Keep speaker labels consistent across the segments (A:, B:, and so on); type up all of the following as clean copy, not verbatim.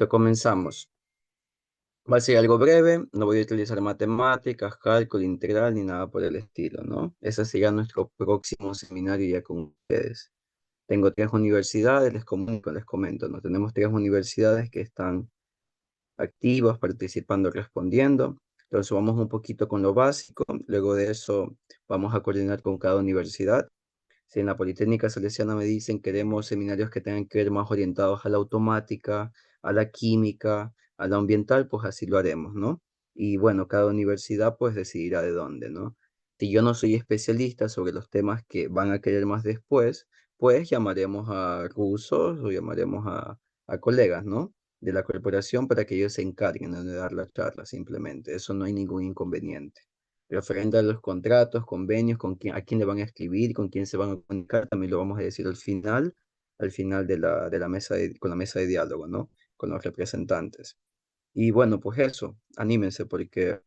A: Listo, comenzamos. Va a ser algo breve, no voy a utilizar matemáticas, cálculo integral ni nada por el estilo, ¿no? Ese será nuestro próximo seminario ya con ustedes. Tengo tres universidades, les comento, ¿no? Tenemos tres universidades que están activas, participando, respondiendo. Entonces vamos un poquito con lo básico, luego de eso vamos a coordinar con cada universidad. Si en la Politécnica Salesiana me dicen queremos seminarios que tengan que ver más orientados a la automática, a la química, a la ambiental, pues así lo haremos, ¿no? Y bueno, cada universidad pues decidirá de dónde, ¿no? Si yo no soy especialista sobre los temas que van a querer más después, pues llamaremos a rusos o llamaremos a colegas, ¿no? De la corporación para que ellos se encarguen de dar la charla simplemente. Eso no hay ningún inconveniente. Referente a los contratos, convenios, a quién le van a escribir, con quién se van a comunicar, también lo vamos a decir al final de la mesa con la mesa de diálogo, ¿no? Con los representantes. Y bueno, pues eso, anímense porque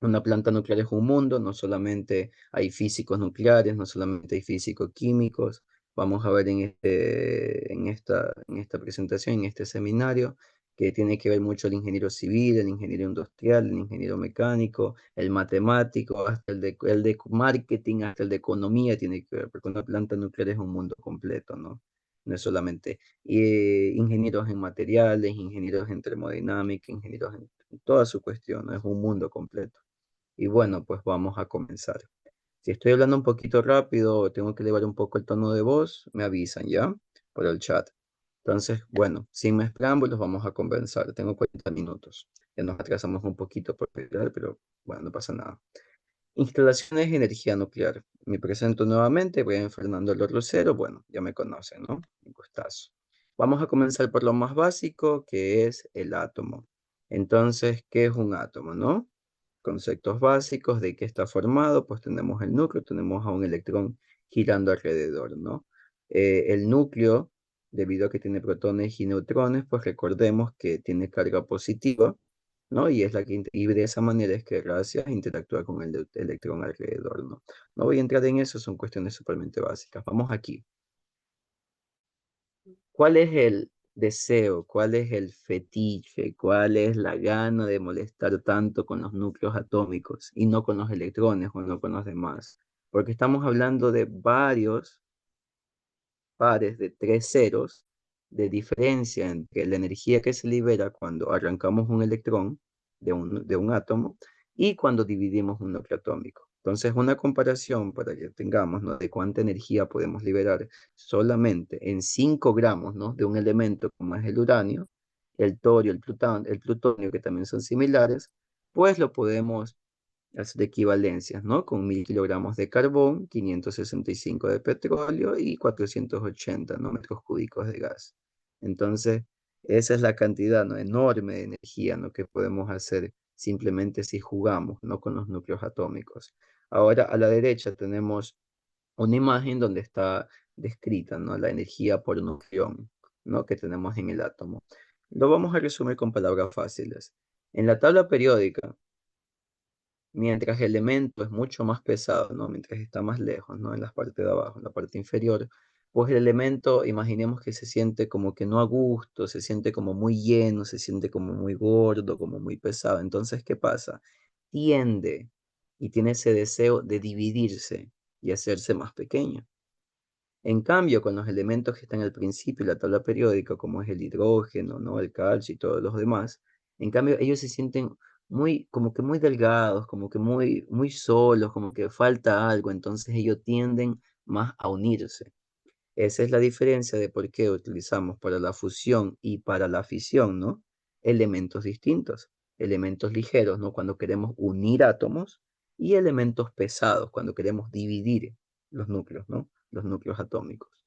A: una planta nuclear es un mundo, no solamente hay físicos nucleares, no solamente hay físicos químicos. Vamos a ver en esta presentación, en este seminario, que tiene que ver mucho el ingeniero civil, el ingeniero industrial, el ingeniero mecánico, el matemático, hasta el de marketing, hasta el de economía tiene que ver, porque una planta nuclear es un mundo completo, ¿no? No es solamente ingenieros en materiales, ingenieros en termodinámica, ingenieros en toda su cuestión, ¿no? Es un mundo completo. Y bueno, pues vamos a comenzar. Si estoy hablando un poquito rápido o tengo que elevar un poco el tono de voz, me avisan ya por el chat. Entonces, bueno, sin más preámbulos, vamos a comenzar. Tengo 40 minutos. Ya nos atrasamos un poquito por esperar, pero bueno, no pasa nada. Instalaciones de energía nuclear. Me presento nuevamente, Brian Fernando Lorrocero. Bueno, ya me conocen, ¿no? Un gustazo. Vamos a comenzar por lo más básico, que es el átomo. Entonces, ¿qué es un átomo, no? Conceptos básicos de qué está formado, pues tenemos el núcleo, tenemos a un electrón girando alrededor, ¿no? El núcleo, debido a que tiene protones y neutrones, pues recordemos que tiene carga positiva, ¿no? Y es la que, y de esa manera es que gracias interactúa con el electrón alrededor, ¿no? No voy a entrar en eso, son cuestiones supermente básicas. Vamos aquí. ¿Cuál es el deseo? ¿Cuál es el fetiche? ¿Cuál es la gana de molestar tanto con los núcleos atómicos y no con los electrones o no con los demás? Porque estamos hablando de varios pares de tres ceros de diferencia entre la energía que se libera cuando arrancamos un electrón de un átomo y cuando dividimos un núcleo atómico. Entonces, una comparación para que tengamos, ¿no? De cuánta energía podemos liberar solamente en 5 gramos, ¿no? De un elemento como es el uranio, el torio, el plutonio, que también son similares, pues lo podemos las de equivalencias, ¿no? Con 1000 kilogramos de carbón, 565 de petróleo y 480, ¿no? Metros cúbicos de gas. Entonces, esa es la cantidad, ¿no? Enorme de energía, ¿no? Que podemos hacer simplemente si jugamos, ¿no? Con los núcleos atómicos. Ahora, a la derecha tenemos una imagen donde está descrita, ¿no? La energía por nucleón, ¿no? Que tenemos en el átomo. Lo vamos a resumir con palabras fáciles. En la tabla periódica, mientras el elemento es mucho más pesado, ¿no? Mientras está más lejos, ¿no? En la parte de abajo, en la parte inferior, pues el elemento, imaginemos que se siente como que no a gusto, se siente como muy lleno, se siente como muy gordo, como muy pesado. Entonces, ¿qué pasa? Tiende y tiene ese deseo de dividirse y hacerse más pequeño. En cambio, con los elementos que están al principio de la tabla periódica, como es el hidrógeno, ¿no? El calcio y todos los demás, en cambio, ellos se sienten muy, como que muy delgados, como que muy, muy solos, como que falta algo, entonces ellos tienden más a unirse. Esa es la diferencia de por qué utilizamos para la fusión y para la fisión, ¿no? Elementos distintos, elementos ligeros, ¿no? Cuando queremos unir átomos y elementos pesados, cuando queremos dividir los núcleos, ¿no? Los núcleos atómicos.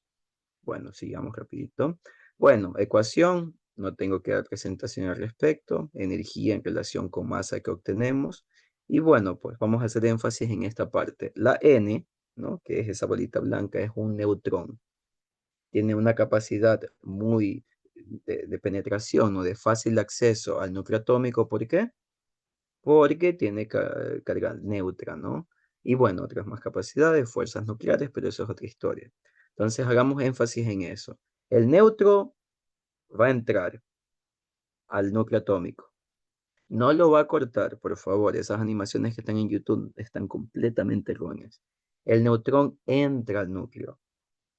A: Bueno, sigamos rapidito. Bueno, ecuación, no tengo que dar presentación al respecto, energía en relación con masa que obtenemos. Y bueno, pues vamos a hacer énfasis en esta parte. La N, ¿no? Que es esa bolita blanca, es un neutrón. Tiene una capacidad muy de penetración o de fácil acceso al núcleo atómico. ¿Por qué? Porque tiene carga neutra, ¿no? Y bueno, otras más capacidades, fuerzas nucleares, pero eso es otra historia. Entonces hagamos énfasis en eso. El neutro va a entrar, al núcleo atómico. No lo va a cortar, por favor. Esas animaciones que están en YouTube están completamente erróneas. El neutrón entra al núcleo.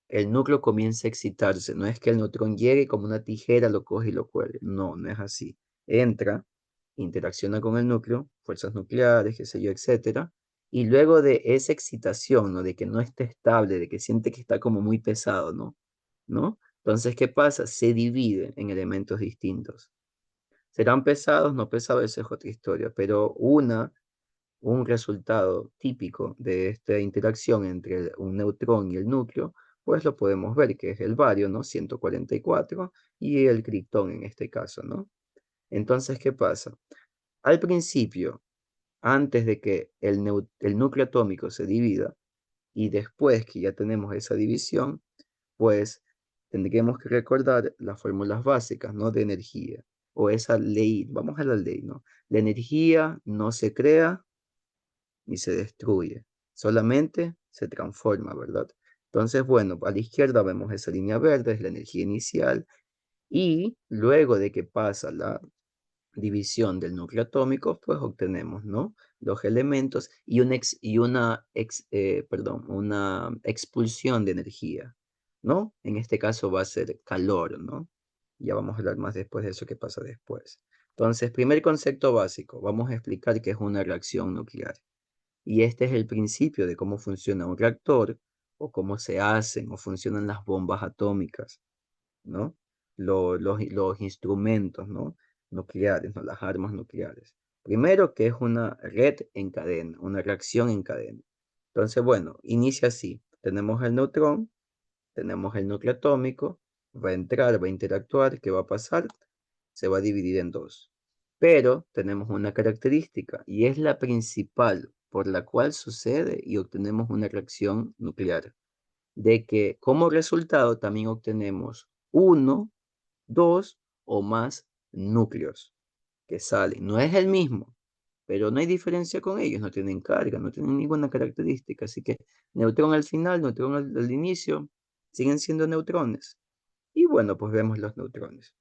A: El núcleo comienza a excitarse. No es que el neutrón llegue y como una tijera lo coge y lo cuelgue. No, no es así. Entra, interacciona con el núcleo, fuerzas nucleares, qué sé yo, etcétera. Y luego de esa excitación, ¿no? De que no esté estable, de que siente que está como muy pesado, ¿no? ¿No? Entonces, ¿qué pasa? Se divide en elementos distintos. Serán pesados, no pesados, esa es otra historia, pero un resultado típico de esta interacción entre un neutrón y el núcleo, pues lo podemos ver, que es el bario, ¿no? 144, y el criptón en este caso, ¿no? Entonces, ¿qué pasa? Al principio, antes de que el núcleo atómico se divida, y después que ya tenemos esa división, pues tendríamos que recordar las fórmulas básicas, ¿no? De energía, o esa ley, vamos a la ley, ¿no? La energía no se crea ni se destruye, solamente se transforma, ¿verdad? Entonces, bueno, a la izquierda vemos esa línea verde, es la energía inicial, y luego de que pasa la división del núcleo atómico, pues obtenemos, ¿no? Los elementos y una expulsión de energía, ¿no? En este caso va a ser calor, ¿no? Ya vamos a hablar más después de eso que pasa después. Entonces, primer concepto básico, vamos a explicar qué es una reacción nuclear. Y este es el principio de cómo funciona un reactor o cómo se hacen o funcionan las bombas atómicas, ¿no? Los instrumentos, ¿no? Nucleares, ¿no? Las armas nucleares. Primero, que es una red en cadena, una reacción en cadena. Entonces, bueno, inicia así. Tenemos el neutrón, tenemos el núcleo atómico, va a entrar, va a interactuar, ¿qué va a pasar? Se va a dividir en dos. Pero tenemos una característica y es la principal por la cual sucede y obtenemos una reacción nuclear. De que como resultado también obtenemos uno, dos o más núcleos que salen. No es el mismo, pero no hay diferencia con ellos, no tienen carga, no tienen ninguna característica. Así que neutrón al final, neutrón al inicio, siguen siendo neutrones. Y bueno, pues vemos los neutrones.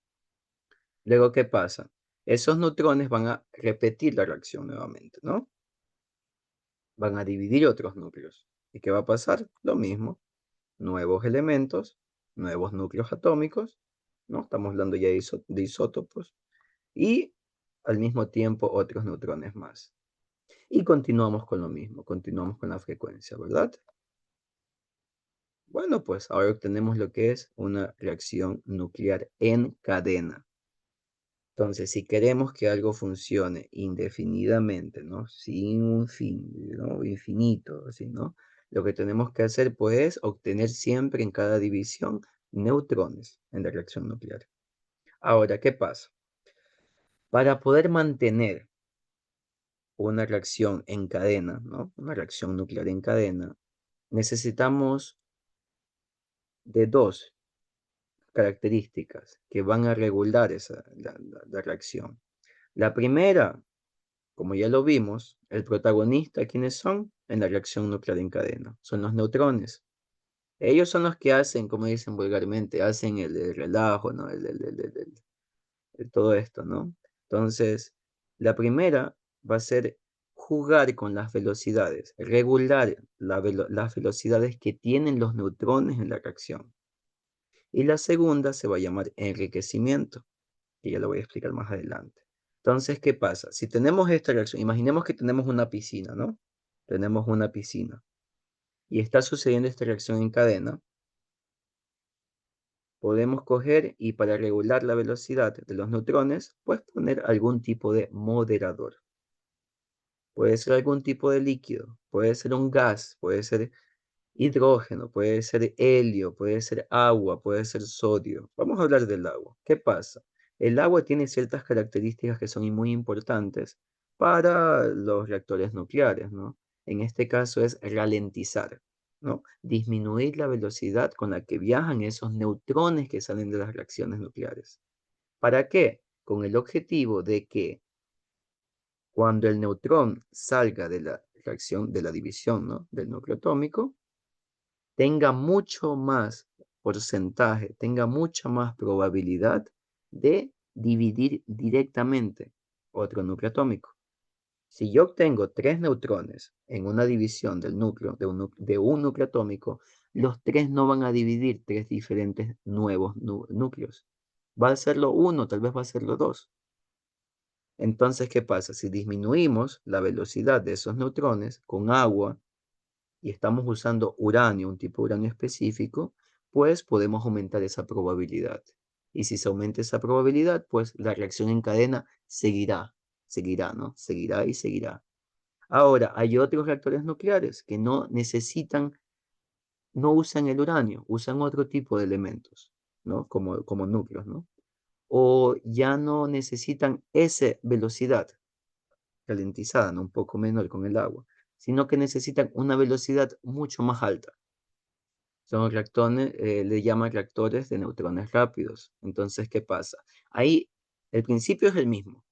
A: Luego, ¿qué pasa? Esos neutrones van a repetir la reacción nuevamente, ¿no? Van a dividir otros núcleos. ¿Y qué va a pasar? Lo mismo. Nuevos elementos, nuevos núcleos atómicos, ¿no? Estamos hablando ya de isótopos. Y al mismo tiempo otros neutrones más. Y continuamos con lo mismo, continuamos con la frecuencia, ¿verdad? Bueno, pues ahora obtenemos lo que es una reacción nuclear en cadena. Entonces, si queremos que algo funcione indefinidamente, ¿no? Sin un fin, ¿no? Infinito, así, ¿no? Lo que tenemos que hacer, pues, es obtener siempre en cada división neutrones en la reacción nuclear. Ahora, ¿qué pasa? Para poder mantener una reacción en cadena, ¿no? Una reacción nuclear en cadena, necesitamos de dos características que van a regular la reacción. La primera, como ya lo vimos, el protagonista, ¿quiénes son? En la reacción nuclear en cadena. Son los neutrones. Ellos son los que hacen, como dicen vulgarmente, hacen el relajo, ¿no? Todo esto, ¿no? Entonces, la primera va a ser jugar con las velocidades, regular las velocidades que tienen los neutrones en la reacción. Y la segunda se va a llamar enriquecimiento, que ya lo voy a explicar más adelante. Entonces, ¿qué pasa? Si tenemos esta reacción, imaginemos que tenemos una piscina, ¿no? Tenemos una piscina y está sucediendo esta reacción en cadena. Podemos coger y para regular la velocidad de los neutrones, pues poner algún tipo de moderador. Puede ser algún tipo de líquido, puede ser un gas, puede ser hidrógeno, puede ser helio, puede ser agua, puede ser sodio. Vamos a hablar del agua. ¿Qué pasa? El agua tiene ciertas características que son muy importantes para los reactores nucleares, ¿no? En este caso es ralentizar, ¿no? Disminuir la velocidad con la que viajan esos neutrones que salen de las reacciones nucleares. ¿Para qué? Con el objetivo de que cuando el neutrón salga de la reacción, de la división, ¿no? Del núcleo atómico, tenga mucho más porcentaje, tenga mucha más probabilidad de dividir directamente otro núcleo atómico. Si yo obtengo 3 neutrones en una división del núcleo, de un núcleo atómico, los 3 no van a dividir 3 diferentes nuevos núcleos. Va a serlo uno, tal vez va a serlo dos. Entonces, ¿qué pasa? Si disminuimos la velocidad de esos neutrones con agua y estamos usando uranio, un tipo de uranio específico, pues podemos aumentar esa probabilidad. Y si se aumenta esa probabilidad, pues la reacción en cadena seguirá, ¿no? Seguirá y seguirá. Ahora, hay otros reactores nucleares que no necesitan, no usan el uranio, usan otro tipo de elementos, ¿no? Como núcleos, ¿no? O ya no necesitan esa velocidad ralentizada, ¿no? Un poco menor con el agua, sino que necesitan una velocidad mucho más alta. Son reactores, le llaman reactores de neutrones rápidos. Entonces, ¿qué pasa? Ahí el principio es el mismo,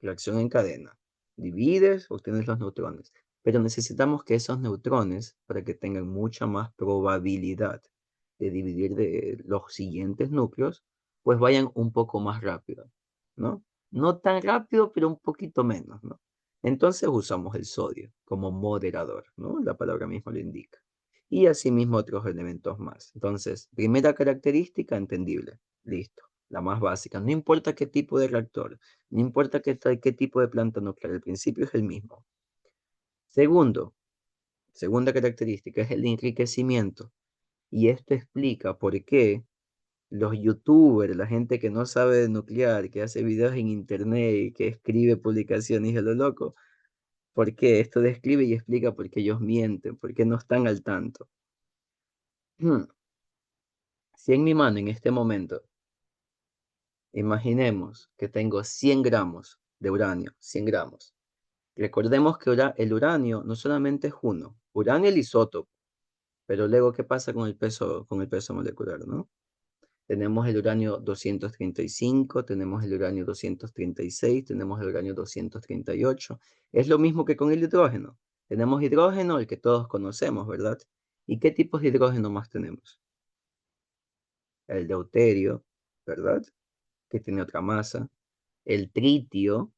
A: reacción en cadena. Divides, obtienes los neutrones, pero necesitamos que esos neutrones, para que tengan mucha más probabilidad de dividir de los siguientes núcleos, pues vayan un poco más rápido, ¿no? No tan rápido, pero un poquito menos, ¿no? Entonces usamos el sodio como moderador, ¿no? La palabra misma lo indica y asimismo otros elementos más. Entonces, primera característica, entendible. Listo. La más básica. No importa qué tipo de reactor, no importa qué tipo de planta nuclear, el principio es el mismo. Segunda característica es el enriquecimiento. Y esto explica por qué los youtubers, la gente que no sabe de nuclear, que hace videos en internet y que escribe publicaciones y a lo loco, por qué esto describe y explica por qué ellos mienten, por qué no están al tanto. Si en mi mano en este momento, imaginemos que tengo 100 gramos de uranio, 100 gramos. Recordemos que el uranio no solamente es uno, uranio es el isótopo, pero luego, ¿qué pasa con el peso molecular, no? Tenemos el uranio 235, tenemos el uranio 236, tenemos el uranio 238. Es lo mismo que con el hidrógeno. Tenemos hidrógeno, el que todos conocemos, ¿verdad? ¿Y qué tipos de hidrógeno más tenemos? El deuterio, ¿verdad? Que tiene otra masa, el tritio,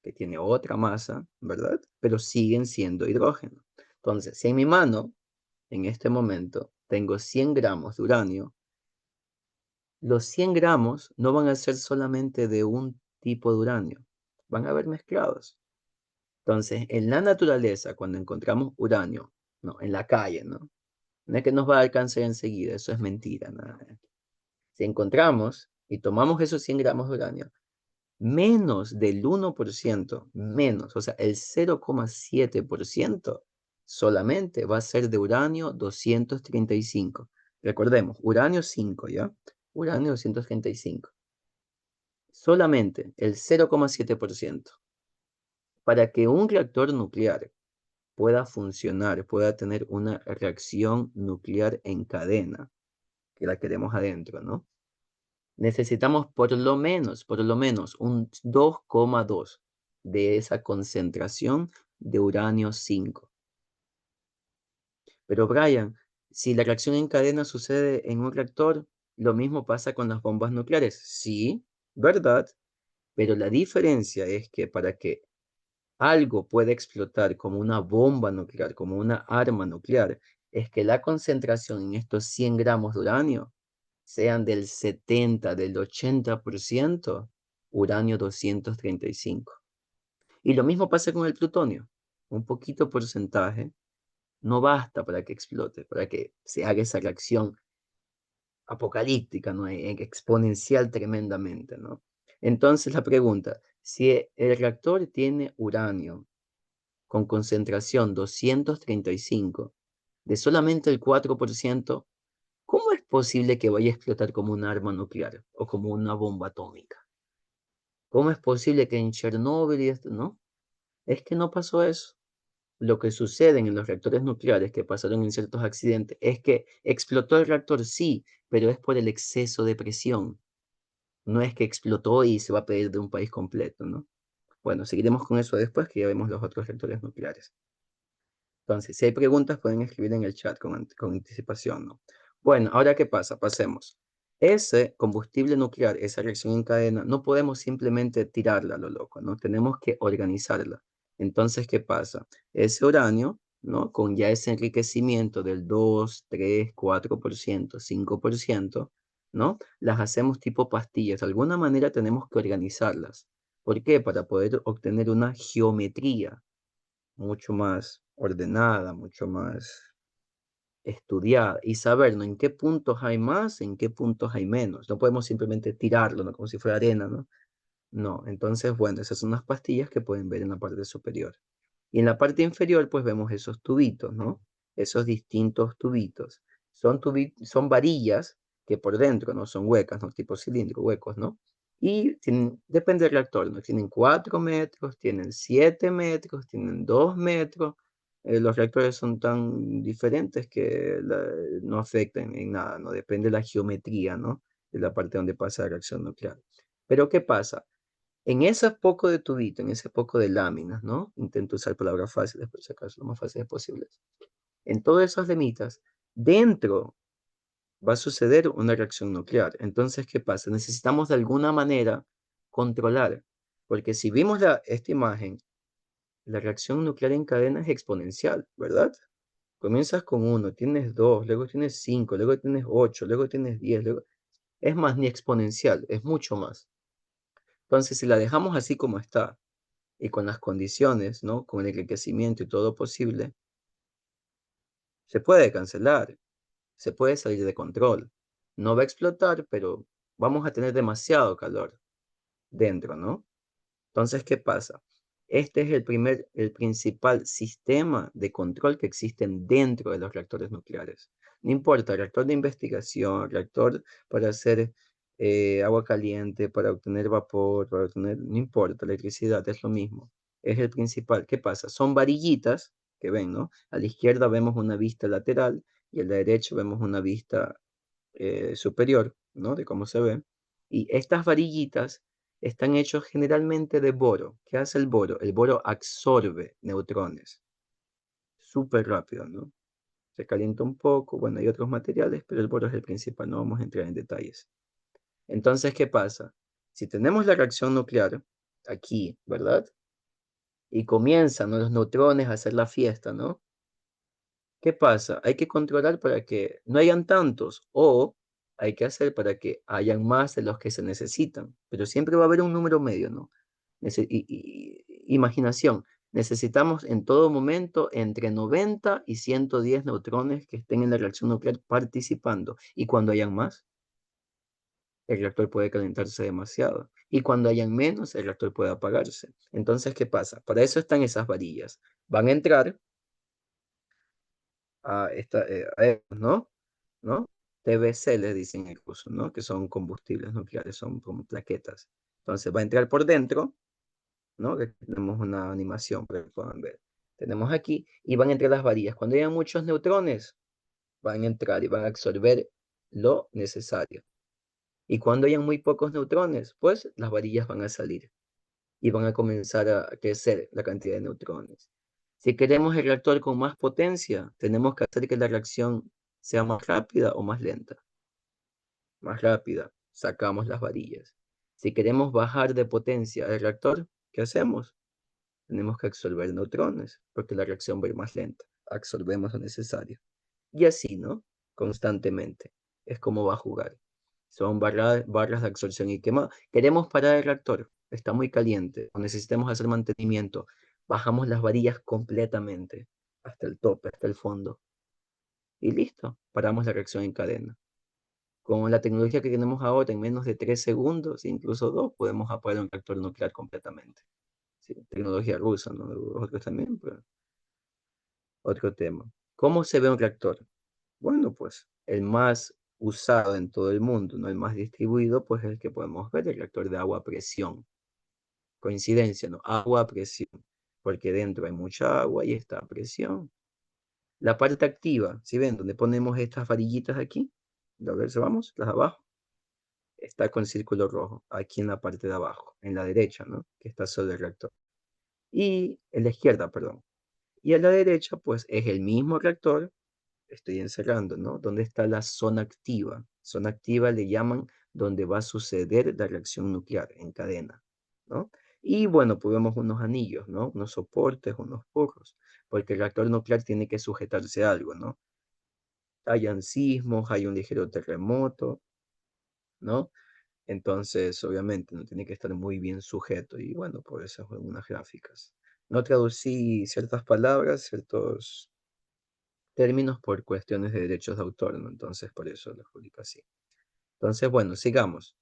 A: que tiene otra masa, ¿verdad? Pero siguen siendo hidrógeno. Entonces, si en mi mano, en este momento, tengo 100 gramos de uranio, los 100 gramos no van a ser solamente de un tipo de uranio, van a haber mezclados. Entonces, en la naturaleza, cuando encontramos uranio, no, en la calle, ¿no? No es que nos va a dar cáncer enseguida, eso es mentira, nada. Si encontramos y tomamos esos 100 gramos de uranio, menos del 1%, menos, o sea, el 0,7% solamente va a ser de uranio 235. Recordemos, uranio 5, ¿ya? Uranio 235. Solamente el 0,7%. Para que un reactor nuclear pueda funcionar, pueda tener una reacción nuclear en cadena, que la queremos adentro, ¿no? Necesitamos por lo menos un 2,2 de esa concentración de uranio 5. Pero Brian, si la reacción en cadena sucede en un reactor, lo mismo pasa con las bombas nucleares. Sí, ¿verdad? Pero la diferencia es que para que algo pueda explotar como una bomba nuclear, como una arma nuclear, es que la concentración en estos 100 gramos de uranio sean del 70, del 80% uranio 235. Y lo mismo pasa con el plutonio. Un poquito porcentaje no basta para que explote, para que se haga esa reacción apocalíptica, ¿no? Exponencial tremendamente, ¿no? Entonces la pregunta, si el reactor tiene uranio con concentración 235 de solamente el 4%, ¿cómo es posible que vaya a explotar como un arma nuclear o como una bomba atómica? ¿Cómo es posible que en Chernóbil y esto, no? Es que no pasó eso. Lo que sucede en los reactores nucleares que pasaron en ciertos accidentes es que explotó el reactor, sí, pero es por el exceso de presión. No es que explotó y se va a pedir de un país completo, ¿no? Bueno, seguiremos con eso después que ya vemos los otros reactores nucleares. Entonces, si hay preguntas, pueden escribir en el chat con anticipación, ¿no? Bueno, ahora, ¿qué pasa? Pasemos. Ese combustible nuclear, esa reacción en cadena, no podemos simplemente tirarla a lo loco, ¿no? Tenemos que organizarla. Entonces, ¿qué pasa? Ese uranio, ¿no? Con ya ese enriquecimiento del 2, 3, 4%, 5%, ¿no? Las hacemos tipo pastillas. De alguna manera tenemos que organizarlas. ¿Por qué? Para poder obtener una geometría mucho más ordenada, mucho más estudiar y saber, ¿no? En qué puntos hay más, en qué puntos hay menos. No podemos simplemente tirarlo, ¿no? Como si fuera arena, ¿no? No, entonces, bueno, esas son unas pastillas que pueden ver en la parte superior. Y en la parte inferior, pues vemos esos tubitos, ¿no? Esos distintos tubitos. Son varillas que por dentro, ¿no? Son huecas, ¿no? Tipo cilindro, huecos, ¿no? Y depende del reactor, ¿no? Tienen 4 metros, tienen 7 metros, tienen 2 metros. Los reactores son tan diferentes que no afectan en nada, ¿no? Depende de la geometría, ¿no? De la parte donde pasa la reacción nuclear. Pero ¿qué pasa? En ese poco de tubito, en ese poco de láminas, ¿no? Intento usar palabras fáciles, por si acaso, lo más fáciles posibles. En todas esas lamitas, dentro va a suceder una reacción nuclear. Entonces, ¿qué pasa? Necesitamos de alguna manera controlar, porque si vimos esta imagen, la reacción nuclear en cadena es exponencial, ¿verdad? Comienzas con uno, tienes dos, luego tienes cinco, luego tienes ocho, luego tienes 10, luego... Es más, ni exponencial, es mucho más. Entonces, si la dejamos así como está, y con las condiciones, ¿no? Con el enriquecimiento y todo posible, se puede cancelar, se puede salir de control. No va a explotar, pero vamos a tener demasiado calor dentro, ¿no? Entonces, ¿qué pasa? Este es el principal sistema de control que existen dentro de los reactores nucleares. No importa, reactor de investigación, reactor para hacer agua caliente, para obtener vapor, para obtener, no importa, electricidad, es lo mismo. Es el principal. ¿Qué pasa? Son varillitas que ven, ¿no? A la izquierda vemos una vista lateral y a la derecha vemos una vista superior, ¿no? De cómo se ve. Y estas varillitas están hechos generalmente de boro. ¿Qué hace el boro? El boro absorbe neutrones súper rápido, ¿no? Se calienta un poco, bueno, hay otros materiales, pero el boro es el principal, no vamos a entrar en detalles. Entonces, ¿qué pasa? Si tenemos la reacción nuclear aquí, ¿verdad? Y comienzan, ¿no? Los neutrones a hacer la fiesta, ¿no? ¿Qué pasa? Hay que controlar para que no hayan tantos o hay que hacer para que hayan más de los que se necesitan, pero siempre va a haber un número medio, ¿no? Imaginación, necesitamos en todo momento entre 90 y 110 neutrones que estén en la reacción nuclear participando y cuando hayan más, el reactor puede calentarse demasiado y cuando hayan menos, el reactor puede apagarse. Entonces, ¿qué pasa? Para eso están esas varillas. Van a entrar a estos, ¿no? ¿No? TBC les dicen incluso, ¿no? Que son combustibles nucleares, son como plaquetas. Entonces va a entrar por dentro, ¿no? Que tenemos una animación para que puedan ver. Tenemos aquí y van a entrar las varillas. Cuando hayan muchos neutrones, van a entrar y van a absorber lo necesario. Y cuando hayan muy pocos neutrones, pues las varillas van a salir y van a comenzar a crecer la cantidad de neutrones. Si queremos el reactor con más potencia, tenemos que hacer que la reacción sea más rápida o más lenta. Más rápida, sacamos las varillas. Si queremos bajar de potencia el reactor, ¿qué hacemos? Tenemos que absorber neutrones, porque la reacción va a ir más lenta. Absorbemos lo necesario. Y así, ¿no? Constantemente. Es como va a jugar. Son barras de absorción y quema. Queremos parar el reactor. Está muy caliente. O necesitamos hacer mantenimiento. Bajamos las varillas completamente. Hasta el tope, hasta el fondo. Y listo. Paramos la reacción en cadena. Con la tecnología que tenemos ahora, en menos de 3 segundos, incluso 2, podemos apagar un reactor nuclear completamente. Sí, tecnología rusa, ¿no? Otros también, pero otro tema. ¿Cómo se ve un reactor? Bueno, pues el más usado en todo el mundo, ¿no? El más distribuido, pues es el que podemos ver, el reactor de agua a presión. Coincidencia, ¿no? Agua a presión, porque dentro hay mucha agua y está a presión. La parte activa, ¿sí ven? Donde ponemos estas varillitas aquí, a ver si vamos, las de abajo, está con círculo rojo, aquí en la parte de abajo, en la derecha, ¿no? Que está sobre el reactor. Y en la izquierda, perdón. Y a la derecha, pues es el mismo reactor, estoy encerrando, ¿no? ¿Dónde está la zona activa? Zona activa le llaman donde va a suceder la reacción nuclear en cadena, ¿no? Y bueno, pues vemos unos anillos, ¿no? Unos soportes, unos porros, porque el reactor nuclear tiene que sujetarse a algo, ¿no? Hayan sismos, hay un ligero terremoto, ¿no? Entonces, obviamente, no tiene que estar muy bien sujeto. Y bueno, por eso son unas gráficas. No traducí ciertas palabras, ciertos términos por cuestiones de derechos de autor, ¿no? Entonces, por eso lo publico así. Entonces, bueno, sigamos.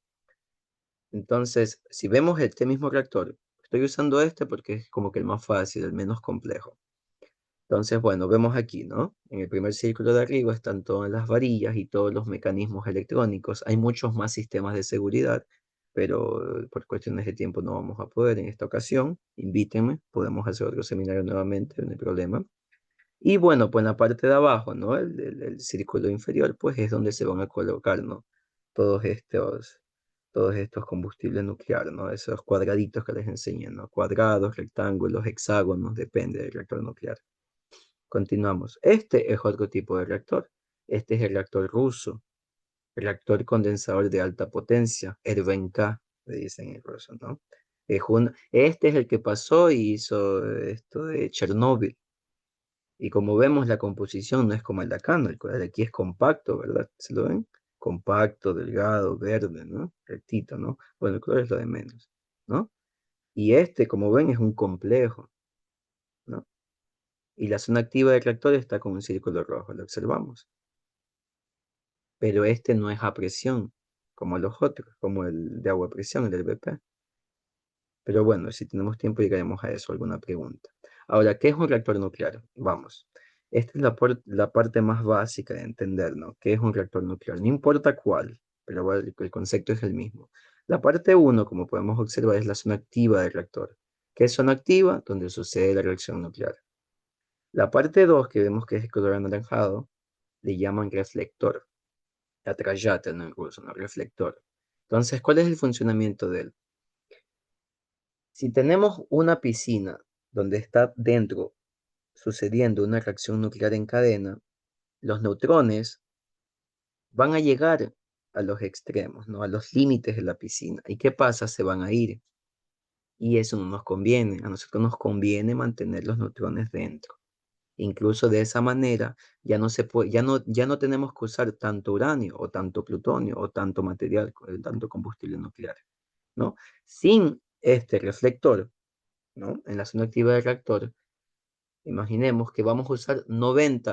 A: Entonces, si vemos este mismo reactor, estoy usando este porque es como que el más fácil, el menos complejo. Entonces, bueno, vemos aquí, ¿no? En el primer círculo de arriba están todas las varillas y todos los mecanismos electrónicos. Hay muchos más sistemas de seguridad, pero por cuestiones de tiempo no vamos a poder en esta ocasión. Invítenme, podemos hacer otro seminario nuevamente, no hay problema. Y bueno, pues en la parte de abajo, ¿no? El círculo inferior, pues es donde se van a colocar, ¿no? Todos estos, todos estos combustibles nucleares, ¿no? Esos cuadraditos que les enseñé, ¿no? Cuadrados, rectángulos, hexágonos, depende del reactor nuclear. Continuamos. Este es otro tipo de reactor. Este es el reactor ruso, reactor condensador de alta potencia, RVK, le dicen en ruso, ¿no? Este es el que pasó y hizo esto de Chernóbil. Y como vemos, la composición no es como el de acá, ¿no? El de aquí es compacto, ¿verdad? ¿Se lo ven? Compacto, delgado, verde, ¿no? Rectito, ¿no? Bueno, el color es lo de menos, ¿no? Y este, como ven, es un complejo, ¿no? Y la zona activa del reactor está con un círculo rojo, lo observamos. Pero este no es a presión, como los otros, como el de agua a presión, el del BP. Pero bueno, si tenemos tiempo llegaremos a eso, alguna pregunta. Ahora, ¿qué es un reactor nuclear? Vamos. Esta es la parte más básica de entender, ¿no? ¿Qué es un reactor nuclear? No importa cuál, pero bueno, el concepto es el mismo. La parte uno, como podemos observar, es la zona activa del reactor. ¿Qué es zona activa? Donde sucede la reacción nuclear. La parte 2, que vemos que es el color anaranjado, le llaman reflector. Atrayate, ¿no? En ruso, ¿no? Reflector. Entonces, ¿cuál es el funcionamiento de él? Si tenemos una piscina donde está dentro sucediendo una reacción nuclear en cadena, los neutrones van a llegar a los extremos, ¿no? A los límites de la piscina. ¿Y qué pasa? Se van a ir. Y eso no nos conviene. A nosotros nos conviene mantener los neutrones dentro. Incluso de esa manera ya no se puede, ya no tenemos que usar tanto uranio o tanto plutonio o tanto material, tanto combustible nuclear, ¿no? Sin este reflector, ¿no? En la zona activa del reactor, imaginemos que vamos a usar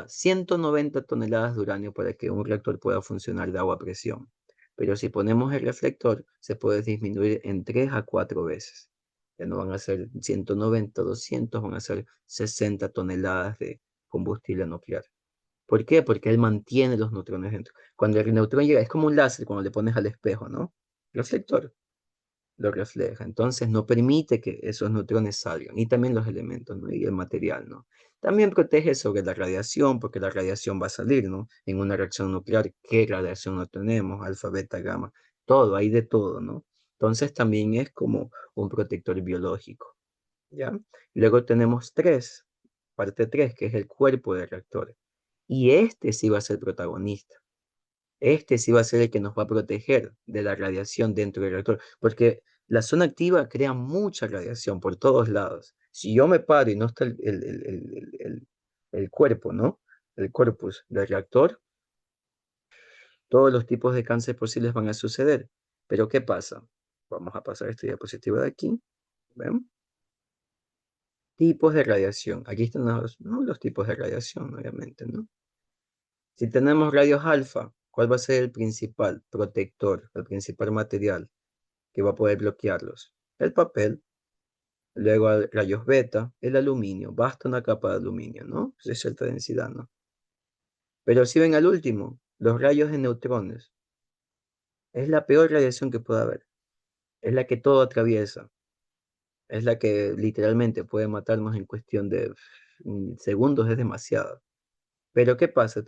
A: 190 toneladas de uranio para que un reactor pueda funcionar de agua a presión. Pero si ponemos el reflector, se puede disminuir en 3 a 4 veces. Ya no van a ser 190, 200, van a ser 60 toneladas de combustible nuclear. ¿Por qué? Porque él mantiene los neutrones dentro. Cuando el neutrón llega, es como un láser cuando le pones al espejo, ¿no? Reflector lo refleja. Entonces no permite que esos neutrones salgan. Y también los elementos, ¿no? Y el material, ¿no? También protege sobre la radiación, porque la radiación va a salir, ¿no? En una reacción nuclear, ¿qué radiación no tenemos? Alfa, beta, gamma, todo, hay de todo, ¿no? Entonces también es como un protector biológico, ¿ya? Luego tenemos parte 3 que es el cuerpo del reactor. Y este sí va a ser protagonista. Este sí va a ser el que nos va a proteger de la radiación dentro del reactor, porque la zona activa crea mucha radiación por todos lados. Si yo me paro y no está el cuerpo, ¿no? El corpus del reactor, todos los tipos de cáncer posibles van a suceder. Pero ¿qué pasa? Vamos a pasar esta diapositiva de aquí. ¿Ven? Tipos de radiación. Aquí están ¿no? Los tipos de radiación, obviamente, ¿no? Si tenemos rayos alfa, ¿cuál va a ser el principal protector, el principal material que va a poder bloquearlos? El papel. Luego rayos beta, el aluminio. Basta una capa de aluminio, ¿no? Es de cierta densidad, ¿no? Pero si ven al último, los rayos de neutrones. Es la peor radiación que puede haber. Es la que todo atraviesa. Es la que literalmente puede matarnos en cuestión de segundos, es demasiado. Pero ¿qué pasa?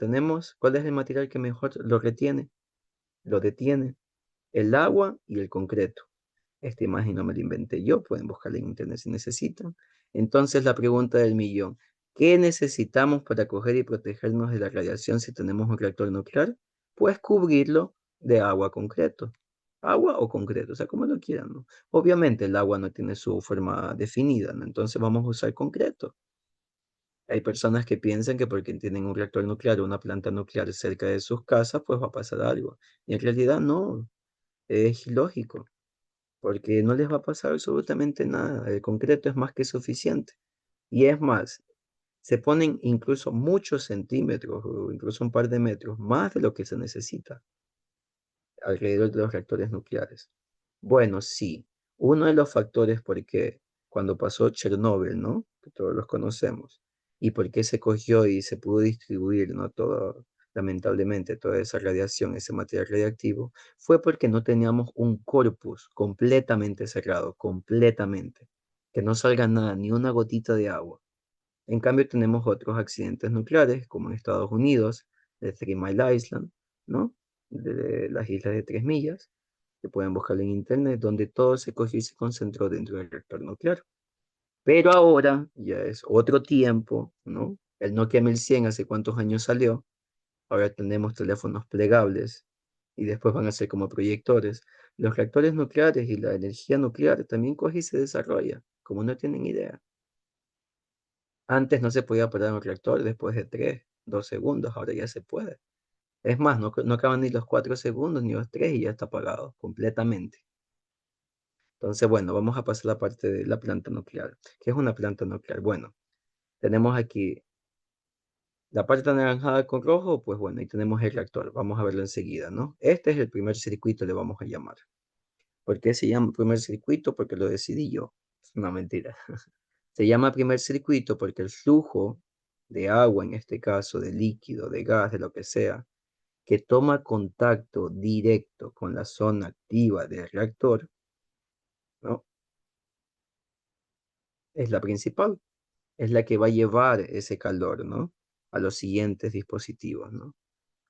A: ¿Cuál es el material que mejor lo retiene? Lo detiene el agua y el concreto. Esta imagen no me la inventé yo, pueden buscarla en internet si necesitan. Entonces la pregunta del millón, ¿qué necesitamos para coger y protegernos de la radiación si tenemos un reactor nuclear? Pues cubrirlo de agua a concreto. Agua o concreto, o sea, como lo quieran, ¿no? Obviamente el agua no tiene su forma definida, ¿no? Entonces vamos a usar concreto. Hay personas que piensan que porque tienen un reactor nuclear o una planta nuclear cerca de sus casas, pues va a pasar algo. Y en realidad no, es ilógico, porque no les va a pasar absolutamente nada. El concreto es más que suficiente. Y es más, se ponen incluso muchos centímetros o incluso un par de metros más de lo que se necesita alrededor de los reactores nucleares. Bueno, sí, uno de los factores por qué cuando pasó Chernóbil, ¿no? Que todos los conocemos, y por qué se cogió y se pudo distribuir, ¿no? Todo, lamentablemente, toda esa radiación, ese material radiactivo, fue porque no teníamos un corpus completamente cerrado, completamente, que no salga nada, ni una gotita de agua. En cambio, tenemos otros accidentes nucleares, como en Estados Unidos, de Three Mile Island, ¿no? De las islas de 3 millas, que pueden buscar en internet, donde todo se cogió y se concentró dentro del reactor nuclear. Pero ahora ya es otro tiempo, ¿no? El Nokia 1100 hace cuántos años salió, ahora tenemos teléfonos plegables y después van a ser como proyectores. Los reactores nucleares y la energía nuclear también coge y se desarrolla, como no tienen idea. Antes no se podía parar un reactor después de 2 segundos, ahora ya se puede. Es más, no acaban ni los 4 segundos ni los 3 y ya está apagado completamente. Entonces, bueno, vamos a pasar a la parte de la planta nuclear. ¿Qué es una planta nuclear? Bueno, tenemos aquí la parte anaranjada con rojo, pues bueno, ahí tenemos el reactor. Vamos a verlo enseguida, ¿no? Este es el primer circuito, le vamos a llamar. ¿Por qué se llama primer circuito? Porque lo decidí yo. Es una mentira. Se llama primer circuito porque el flujo de agua, en este caso, de líquido, de gas, de lo que sea, que toma contacto directo con la zona activa del reactor, ¿no? Es la principal, es la que va a llevar ese calor, ¿no? A los siguientes dispositivos, ¿no?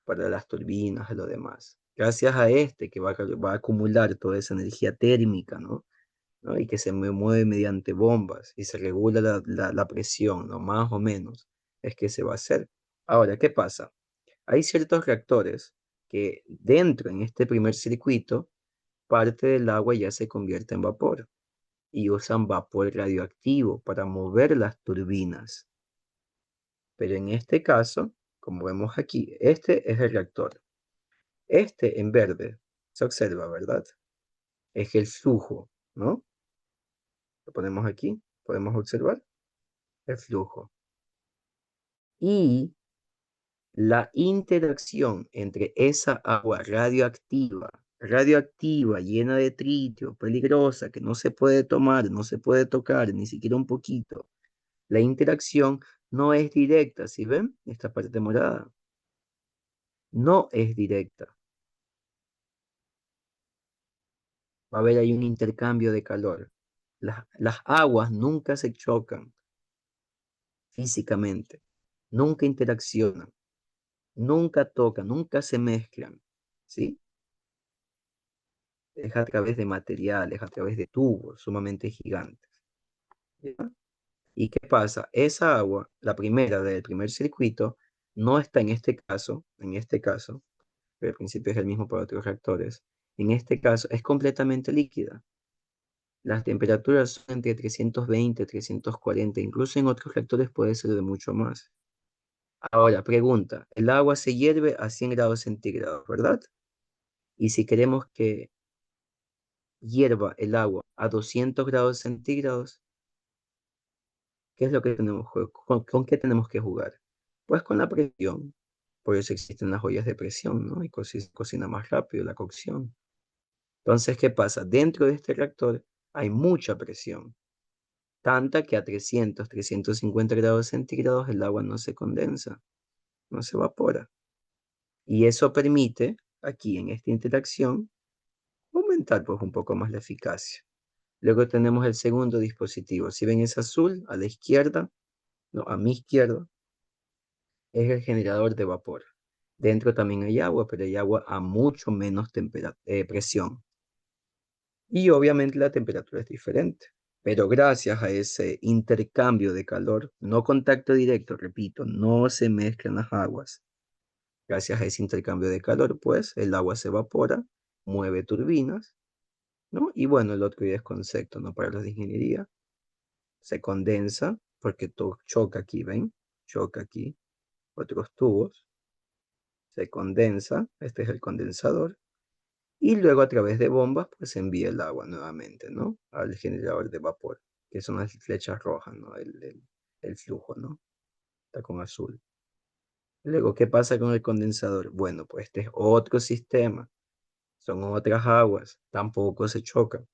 A: Para las turbinas, a lo demás. Gracias a este que va a acumular toda esa energía térmica, ¿no? ¿No? Y que se mueve mediante bombas y se regula la presión, ¿no? Más o menos, es que se va a hacer. Ahora, ¿qué pasa? Hay ciertos reactores que dentro, en este primer circuito, parte del agua ya se convierte en vapor y usan vapor radioactivo para mover las turbinas. Pero en este caso, como vemos aquí, este es el reactor. Este en verde, se observa, ¿verdad? Es el flujo, ¿no? Lo ponemos aquí, podemos observar el flujo. Y la interacción entre esa agua radioactiva, llena de tritio, peligrosa, que no se puede tomar, no se puede tocar, ni siquiera un poquito. La interacción no es directa, ¿sí ven? Esta parte morada. No es directa. Va a haber ahí un intercambio de calor. Las aguas nunca se chocan físicamente, nunca interaccionan, nunca tocan, nunca se mezclan, ¿sí? Es a través de materiales, a través de tubos sumamente gigantes. ¿Ya? ¿Y qué pasa? Esa agua, la primera del primer circuito, no está en este caso, pero al principio es el mismo para otros reactores, en este caso es completamente líquida. Las temperaturas son entre 320, 340, incluso en otros reactores puede ser de mucho más. Ahora, pregunta, el agua se hierve a 100 grados centígrados, ¿verdad? Y si queremos que hierva el agua a 200 grados centígrados, ¿qué es lo que tenemos? ¿Con qué tenemos que jugar? Pues con la presión. Por eso existen las ollas de presión, ¿no? Y cocina más rápido la cocción. Entonces, ¿qué pasa? Dentro de este reactor hay mucha presión, tanta que a 300, 350 grados centígrados el agua no se condensa, no se evapora. Y eso permite, aquí en esta interacción, aumentar pues un poco más la eficacia. Luego tenemos el segundo dispositivo. Si ven es azul, a la izquierda, no, a mi izquierda, es el generador de vapor. Dentro también hay agua, pero hay agua a mucho menos presión. Y obviamente la temperatura es diferente. Pero gracias a ese intercambio de calor, no contacto directo, repito, no se mezclan las aguas. Gracias a ese intercambio de calor, pues el agua se evapora, mueve turbinas, ¿no? Y bueno, el otro ya es concepto, ¿no? Para los de ingeniería, se condensa, porque todo choca aquí, ¿ven? Choca aquí, otros tubos, se condensa, este es el condensador, y luego a través de bombas, pues se envía el agua nuevamente, ¿no? Al generador de vapor, que son las flechas rojas, ¿no? El flujo, ¿no? Está con azul. Luego, ¿qué pasa con el condensador? Bueno, pues este es otro sistema, son otras aguas, tampoco se chocan.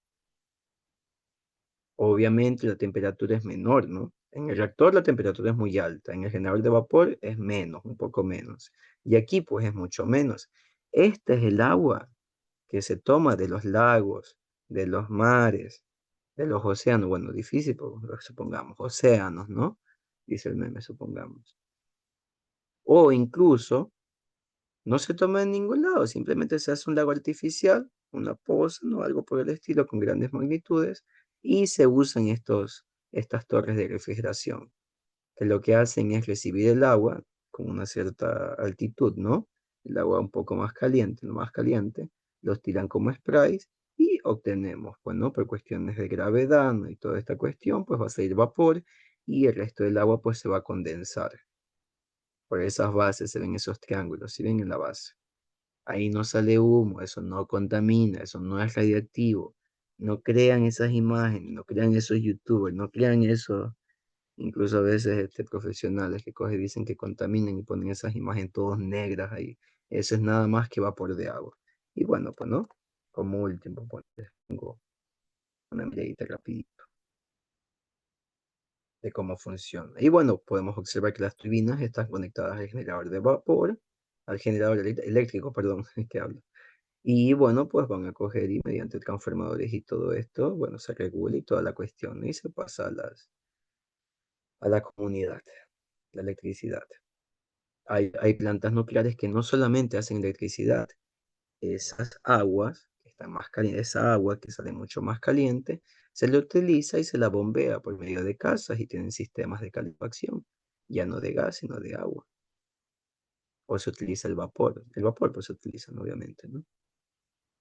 A: Obviamente la temperatura es menor, ¿no? En el reactor la temperatura es muy alta, en el generador de vapor es menos, un poco menos. Y aquí pues es mucho menos. Este es el agua que se toma de los lagos, de los mares, de los océanos. Bueno, difícil, pero supongamos, océanos, ¿no? Dice el meme, supongamos. O incluso no se toma en ningún lado, simplemente se hace un lago artificial, una poza, ¿no? Algo por el estilo con grandes magnitudes y se usan estas torres de refrigeración, que lo que hacen es recibir el agua con una cierta altitud, ¿no? El agua un poco más caliente, lo más caliente, los tiran como sprays y obtenemos, pues, ¿no? Por cuestiones de gravedad, ¿no? Y toda esta cuestión, pues va a salir vapor y el resto del agua, pues, se va a condensar. Por esas bases se ven esos triángulos, ¿sí ven en la base? Ahí no sale humo, eso no contamina, eso no es radiactivo. No crean esas imágenes, no crean esos youtubers, no crean eso, incluso a veces profesionales que cogen y dicen que contaminan y ponen esas imágenes todas negras ahí. Eso es nada más que vapor de agua. Y bueno, pues no, como último, pues tengo una miradita rapidito de cómo funciona. Y bueno, podemos observar que las turbinas están conectadas al generador de vapor, al generador eléctrico, perdón, que hablo. Y bueno, pues van a coger y mediante transformadores y todo esto, bueno, se regula y toda la cuestión, ¿no? Y se pasa a la comunidad, la electricidad. Hay plantas nucleares que no solamente hacen electricidad, esas aguas, que están más calientes, esa agua que sale mucho más caliente, se le utiliza y se la bombea por medio de casas y tienen sistemas de calefacción, ya no de gas, sino de agua. O se utiliza el vapor pues se utiliza, ¿no? Obviamente, ¿no?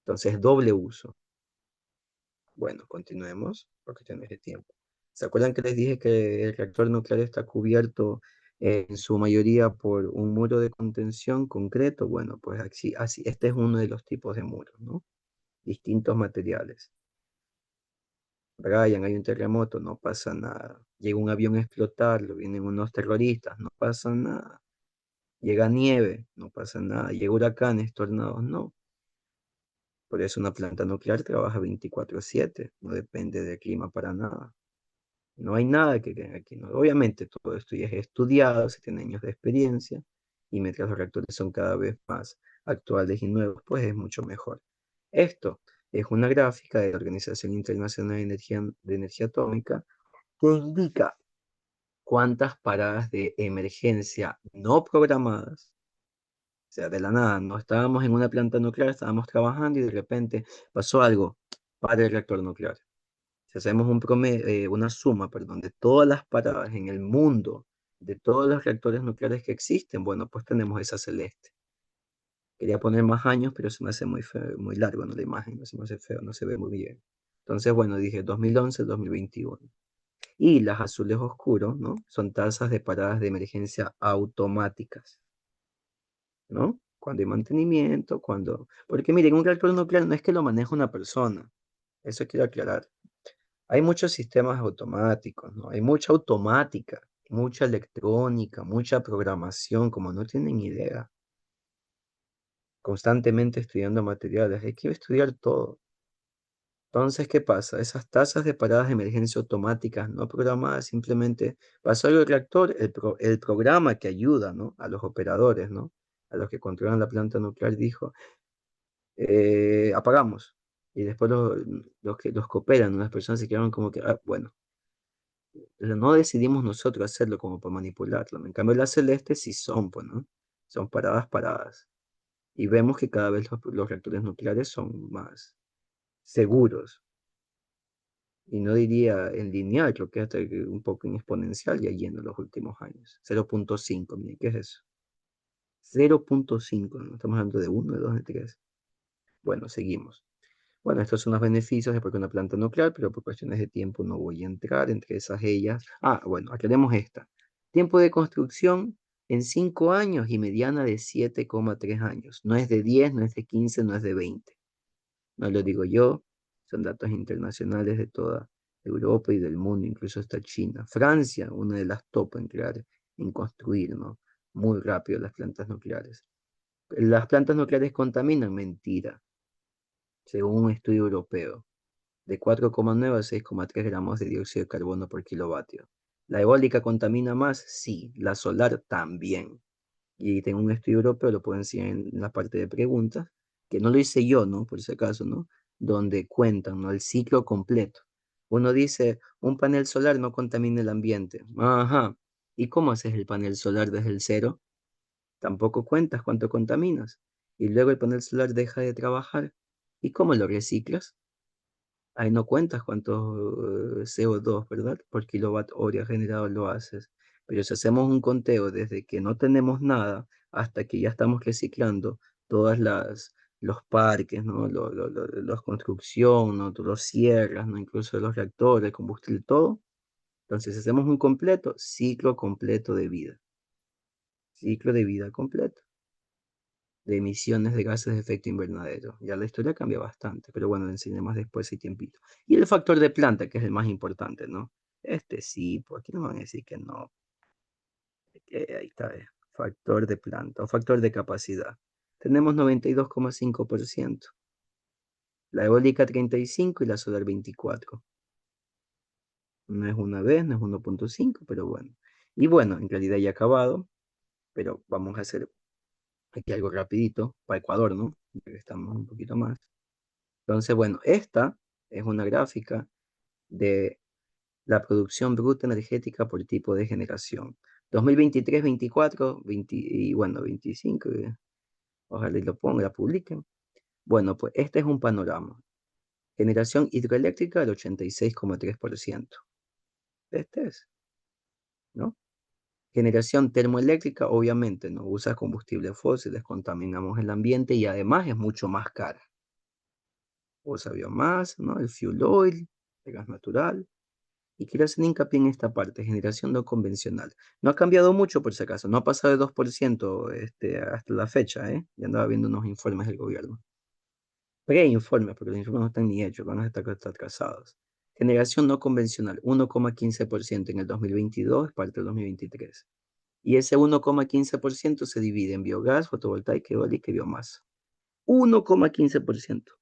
A: Entonces, doble uso. Bueno, continuemos por cuestiones de tiempo. ¿Se acuerdan que les dije que el reactor nuclear está cubierto en su mayoría por un muro de contención concreto? Bueno, pues así, este es uno de los tipos de muros, ¿no? Distintos materiales. Brian, hay un terremoto, no pasa nada. Llega un avión a explotarlo, vienen unos terroristas, no pasa nada. Llega nieve, no pasa nada. Llega huracanes, tornados, no. Por eso una planta nuclear trabaja 24/7, no depende del clima para nada. No hay nada que quede aquí, ¿no? Obviamente todo esto ya es estudiado, se tiene años de experiencia, y mientras los reactores son cada vez más actuales y nuevos, pues es mucho mejor. Esto es una gráfica de la Organización Internacional de Energía Atómica que indica cuántas paradas de emergencia no programadas, o sea, de la nada, no estábamos en una planta nuclear, estábamos trabajando y de repente pasó algo para el reactor nuclear. Si hacemos una suma, perdón, de todas las paradas en el mundo, de todos los reactores nucleares que existen, bueno, pues tenemos esa celeste. Quería poner más años, pero se me hace muy feo, muy largo, ¿no? La imagen, no se me hace feo, no se ve muy bien. Entonces, bueno, dije 2011, 2021. Y las azules oscuros, ¿no? Son tasas de paradas de emergencia automáticas, ¿no? Cuando hay mantenimiento, cuando... Porque miren, un reactor nuclear no es que lo maneje una persona, eso quiero aclarar. Hay muchos sistemas automáticos, ¿no? Hay mucha automática, mucha electrónica, mucha programación, como no tienen idea. Constantemente estudiando materiales, hay que estudiar todo. Entonces, ¿qué pasa? Esas tasas de paradas de emergencia automáticas no programadas, simplemente pasó algo el reactor, el programa que ayuda, ¿no? A los operadores, ¿no? A los que controlan la planta nuclear dijo, apagamos. Y después los que operan, ¿no? Las personas se quedaron como que, ah, bueno. No decidimos nosotros hacerlo como para manipularlo. En cambio, las celestes sí son, pues, ¿no? Son paradas, paradas. Y vemos que cada vez los reactores nucleares son más seguros. Y no diría en lineal, creo que hasta un poco en exponencial ya yendo en los últimos años. 0.5, miren, ¿qué es eso? 0,5, no estamos hablando de 1, de 2, de 3. Bueno, seguimos. Bueno, estos son los beneficios de por qué una planta nuclear, pero por cuestiones de tiempo no voy a entrar entre esas ellas. Ah, bueno, aclaremos esta. Tiempo de construcción en 5 años y mediana de 7,3 años. No es de 10, no es de 15, no es de 20. No lo digo yo, son datos internacionales de toda Europa y del mundo, incluso hasta China. Francia, una de las top en crear, en construir, ¿no? Muy rápido las plantas nucleares. Las plantas nucleares contaminan, mentira, según un estudio europeo, de 4,9 a 6,3 gramos de dióxido de carbono por kilovatio. ¿La eólica contamina más? Sí, la solar también. Y tengo un estudio europeo, lo puedo enseñar en la parte de preguntas, que no lo hice yo, ¿no? Por si acaso, ¿no? Donde cuentan, ¿no? El ciclo completo. Uno dice, un panel solar no contamina el ambiente. Ajá. ¿Y cómo haces el panel solar desde el cero? Tampoco cuentas cuánto contaminas. Y luego el panel solar deja de trabajar. ¿Y cómo lo reciclas? Ahí no cuentas cuánto CO2, ¿verdad? Por kilowatt hora generado lo haces. Pero si hacemos un conteo desde que no tenemos nada hasta que ya estamos reciclando todas los parques, ¿no? Las construcción, ¿no? Los cierras, ¿no? Incluso los reactores, combustible, todo. Entonces hacemos un completo, ciclo completo de vida. Ciclo de vida completo de emisiones de gases de efecto invernadero. Ya la historia cambia bastante, pero bueno, le enseñé más después si tiempito. Y el factor de planta, que es el más importante, ¿no? Este sí, pues aquí no me van a decir que no. Ahí está, factor de planta o factor de capacidad. Tenemos 92,5%. La eólica 35 y la solar 24. No es una vez, no es 1,5, pero bueno. Y bueno, en realidad ya he acabado, pero vamos a hacer aquí algo rapidito para Ecuador, ¿no? Porque estamos un poquito más. Entonces, bueno, esta es una gráfica de la producción bruta energética por tipo de generación. 2023, 24, 20, y bueno, 25, ojalá y lo pongan, la publiquen. Bueno, pues este es un panorama. Generación hidroeléctrica del 86,3%. Este es, ¿no? Generación termoeléctrica, obviamente, no usa combustibles fósiles, contaminamos el ambiente y además es mucho más cara. Usa biomasa, ¿no? El fuel oil, el gas natural. Y quiero hacer hincapié en esta parte, generación no convencional. No ha cambiado mucho por si acaso, no ha pasado de 2% hasta la fecha, ¿eh? Ya andaba viendo unos informes del gobierno. Pre-informes, porque los informes no están ni hechos, van a estar atrasados. Generación no convencional, 1,15% en el 2022, parte del 2023. Y ese 1,15% se divide en biogás, fotovoltaica, eólica y biomasa. 1,15%.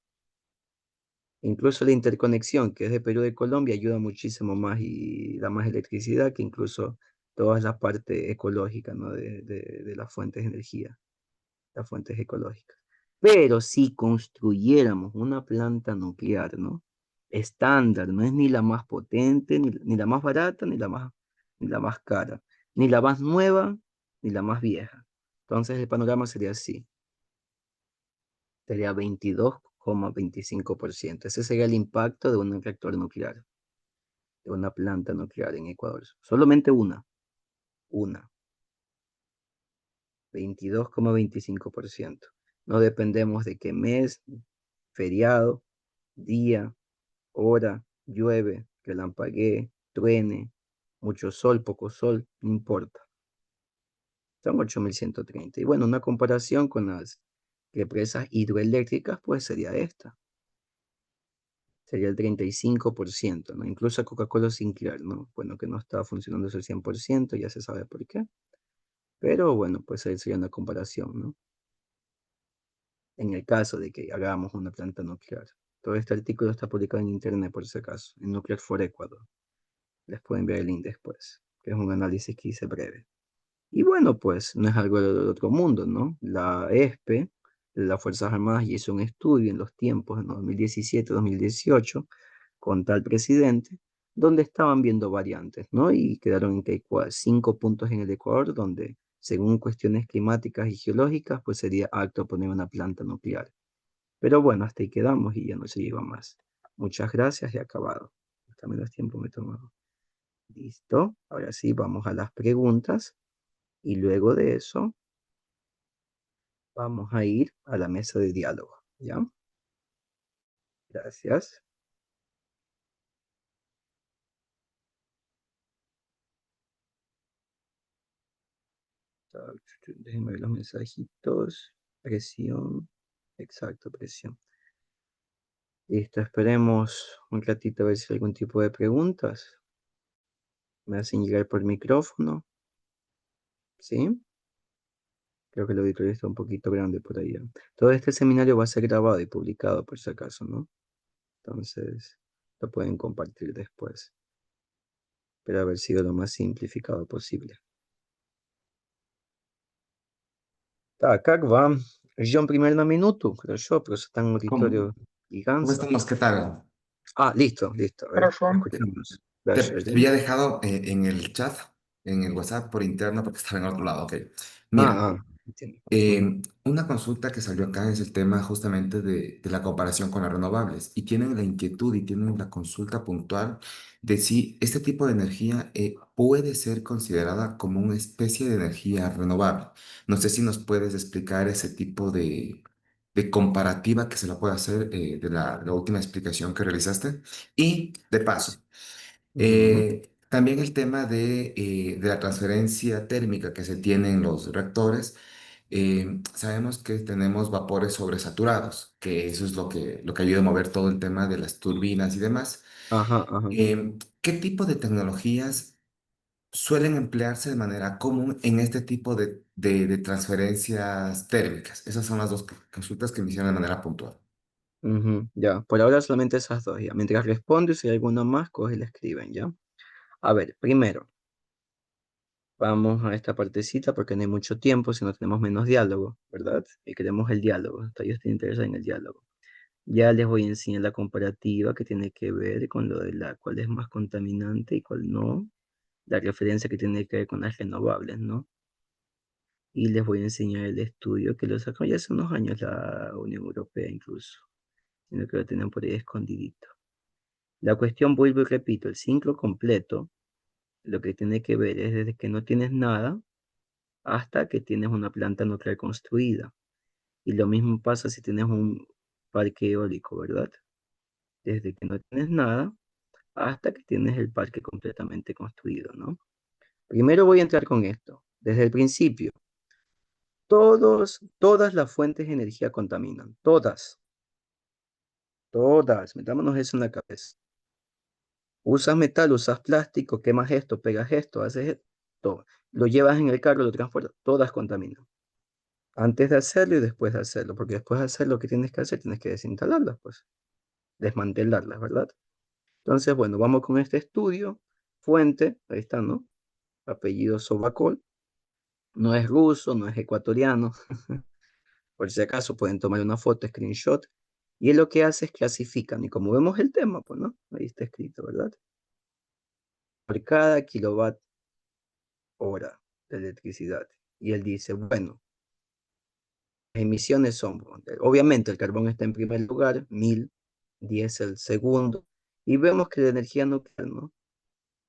A: Incluso la interconexión que es de Perú y Colombia ayuda muchísimo más y da más electricidad que incluso todas las partes ecológicas, ¿no? de las fuentes de energía, las fuentes ecológicas. Pero si construyéramos una planta nuclear, ¿no? Estándar, no es ni la más potente, ni la más barata, ni la más cara, ni la más nueva, ni la más vieja. Entonces el panorama sería así, sería 22,25%. Ese sería el impacto de un reactor nuclear, de una planta nuclear en Ecuador. Solamente una, 22,25%. No dependemos de qué mes, feriado, día, hora, llueve, relampaguee, truene, mucho sol, poco sol, no importa. Son 8.130. Y bueno, una comparación con las represas hidroeléctricas, pues sería esta. Sería el 35%, ¿no? Incluso a Coca-Cola Sinclair, ¿no? Bueno, que no está funcionando ese 100%, ya se sabe por qué. Pero bueno, pues ahí sería una comparación, ¿no? En el caso de que hagamos una planta nuclear. Todo este artículo está publicado en internet por si acaso, en Nuclear for Ecuador. Les pueden ver el link después, que es un análisis que hice breve. Y bueno, pues no es algo del otro mundo, ¿no? La ESPE, las Fuerzas Armadas, hizo un estudio en los tiempos, en 2017-2018, con tal presidente, donde estaban viendo variantes, ¿no? Y quedaron en que hay 5 puntos en el Ecuador, donde, según cuestiones climáticas y geológicas, pues sería apto poner una planta nuclear. Pero bueno, hasta ahí quedamos y ya no se lleva más. Muchas gracias y acabado. Hasta menos tiempo me he tomado. Listo. Ahora sí, vamos a las preguntas. Y luego de eso, Vamos a ir a la mesa de diálogo, ¿ya? Gracias. Déjenme ver los mensajitos. Presión. Exacto, presión. Listo, esperemos un ratito a ver si hay algún tipo de preguntas. Me hacen llegar por micrófono, ¿sí? Creo que el auditorio está un poquito grande por ahí. Todo este seminario va a ser grabado y publicado por si acaso, ¿no? Entonces, lo pueden compartir después. Espero haber sido lo más simplificado posible. Acá va. Región primer minuto, creo yo, pero está en un
B: ¿Cómo,
A: auditorio
B: cómo
A: giganza.
B: estamos? ¿Qué tal?
A: Ah, listo, listo. A ver, escuchamos. Gracias,
B: Te
A: ¿ya?
B: había dejado en el chat, en el WhatsApp por interno porque estaba en otro lado. Ok. Mira,
A: Ah, entiendo. Ujú.
B: una consulta que salió acá es el tema justamente de la comparación con las renovables y tienen la inquietud y tienen la consulta puntual de si este tipo de energía puede ser considerada como una especie de energía renovable. No sé si nos puedes explicar ese tipo de comparativa que se la puede hacer de la última explicación que realizaste. Y de paso.
A: Ujú.
B: También el tema de la transferencia térmica que se tiene en los reactores. Sabemos que tenemos vapores sobresaturados, que eso es lo que ayuda a mover todo el tema de las turbinas y demás.
A: Ajá, ajá.
B: ¿Qué tipo de tecnologías suelen emplearse de manera común en este tipo de transferencias térmicas? Esas son las dos consultas que me hicieron de manera puntual.
A: Ujú, ya, por ahora solamente esas dos, ya. Mientras responde, si hay alguna más, coge y la escriben, ¿ya? A ver, primero, vamos a esta partecita porque no hay mucho tiempo, si no tenemos menos diálogo, ¿verdad? Y queremos el diálogo, hasta yo estoy interesado en el diálogo. Ya les voy a enseñar la comparativa que tiene que ver con lo de cuál es más contaminante y cuál no, la referencia que tiene que ver con las renovables, ¿no? Y les voy a enseñar el estudio que lo sacó ya hace unos años la Unión Europea incluso, sino que lo tienen por ahí escondidito. La cuestión, vuelvo y repito, el ciclo completo, lo que tiene que ver es desde que no tienes nada hasta que tienes una planta nuclear construida. Y lo mismo pasa si tienes un parque eólico, ¿verdad? Desde que no tienes nada hasta que tienes el parque completamente construido, ¿no? Primero voy a entrar con esto. Desde el principio, todas las fuentes de energía contaminan. Todas. Metámonos eso en la cabeza. Usas metal, usas plástico, quemas esto, pegas esto, haces esto, lo llevas en el carro, lo transportas, todas contaminan. Antes de hacerlo y después de hacerlo, porque después de hacer lo que tienes que hacer, tienes que desinstalarlas, pues, desmantelarlas, ¿verdad? Entonces, bueno, vamos con este estudio, fuente, ahí está, ¿no? Apellido Sobacol, no es ruso, no es ecuatoriano, por si acaso pueden tomar una foto, screenshot, y él lo que hace es clasifican, y como vemos el tema, pues, ¿no? Ahí está escrito, ¿verdad? Por cada kilowatt hora de electricidad. Y él dice, bueno, las emisiones son, obviamente el carbón está en primer lugar, 1010 el segundo, y vemos que la energía nuclear, ¿no?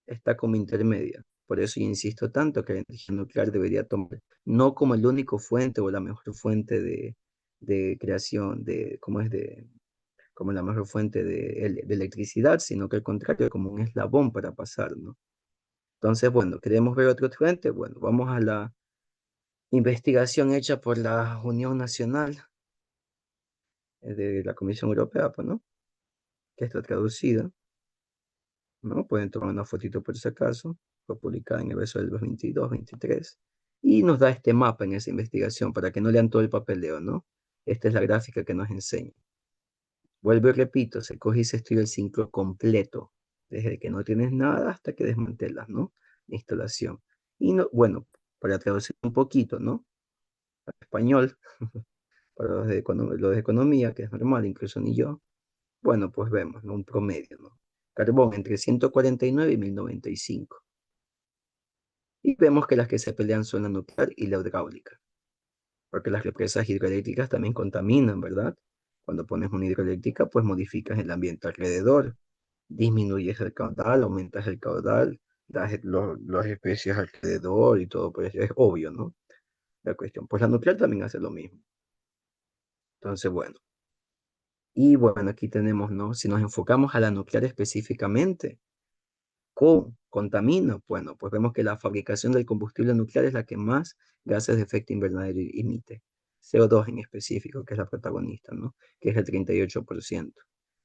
A: Está como intermedia. Por eso yo insisto tanto que la energía nuclear debería tomar, no como el único fuente o la mejor fuente de creación, como es como la mejor fuente de electricidad, sino que al contrario, como un eslabón para pasar, ¿no? Entonces, bueno, ¿queremos ver otro fuente? Bueno, vamos a la investigación hecha por la Unión Nacional de la Comisión Europea, pues, ¿no? Que está traducida, ¿no? Pueden tomar una fotito por si acaso, fue publicada en el verso del 22, 23, y nos da este mapa en esa investigación para que no lean todo el papeleo, ¿no? Esta es la gráfica que nos enseña. Vuelvo y repito, se coge y se estudia el ciclo completo, desde que no tienes nada hasta que desmantelas, ¿no? La instalación. Y no, bueno, para traducir un poquito, ¿no? Al español, para los de economía, que es normal, incluso ni yo, bueno, pues vemos, ¿no? Un promedio, ¿no? Carbón entre 149 y 1095. Y vemos que las que se pelean son la nuclear y la hidráulica, porque las represas hidroeléctricas también contaminan, ¿verdad? Cuando pones una hidroeléctrica, pues modificas el ambiente alrededor, disminuyes el caudal, aumentas el caudal, das las especies alrededor y todo, pues es obvio, ¿no? La cuestión. Pues la nuclear también hace lo mismo. Entonces, bueno. Y bueno, aquí tenemos, ¿no? Si nos enfocamos a la nuclear específicamente, contamina. Bueno, pues vemos que la fabricación del combustible nuclear es la que más gases de efecto invernadero emite. CO2 en específico, que es la protagonista, ¿no? Que es el 38%.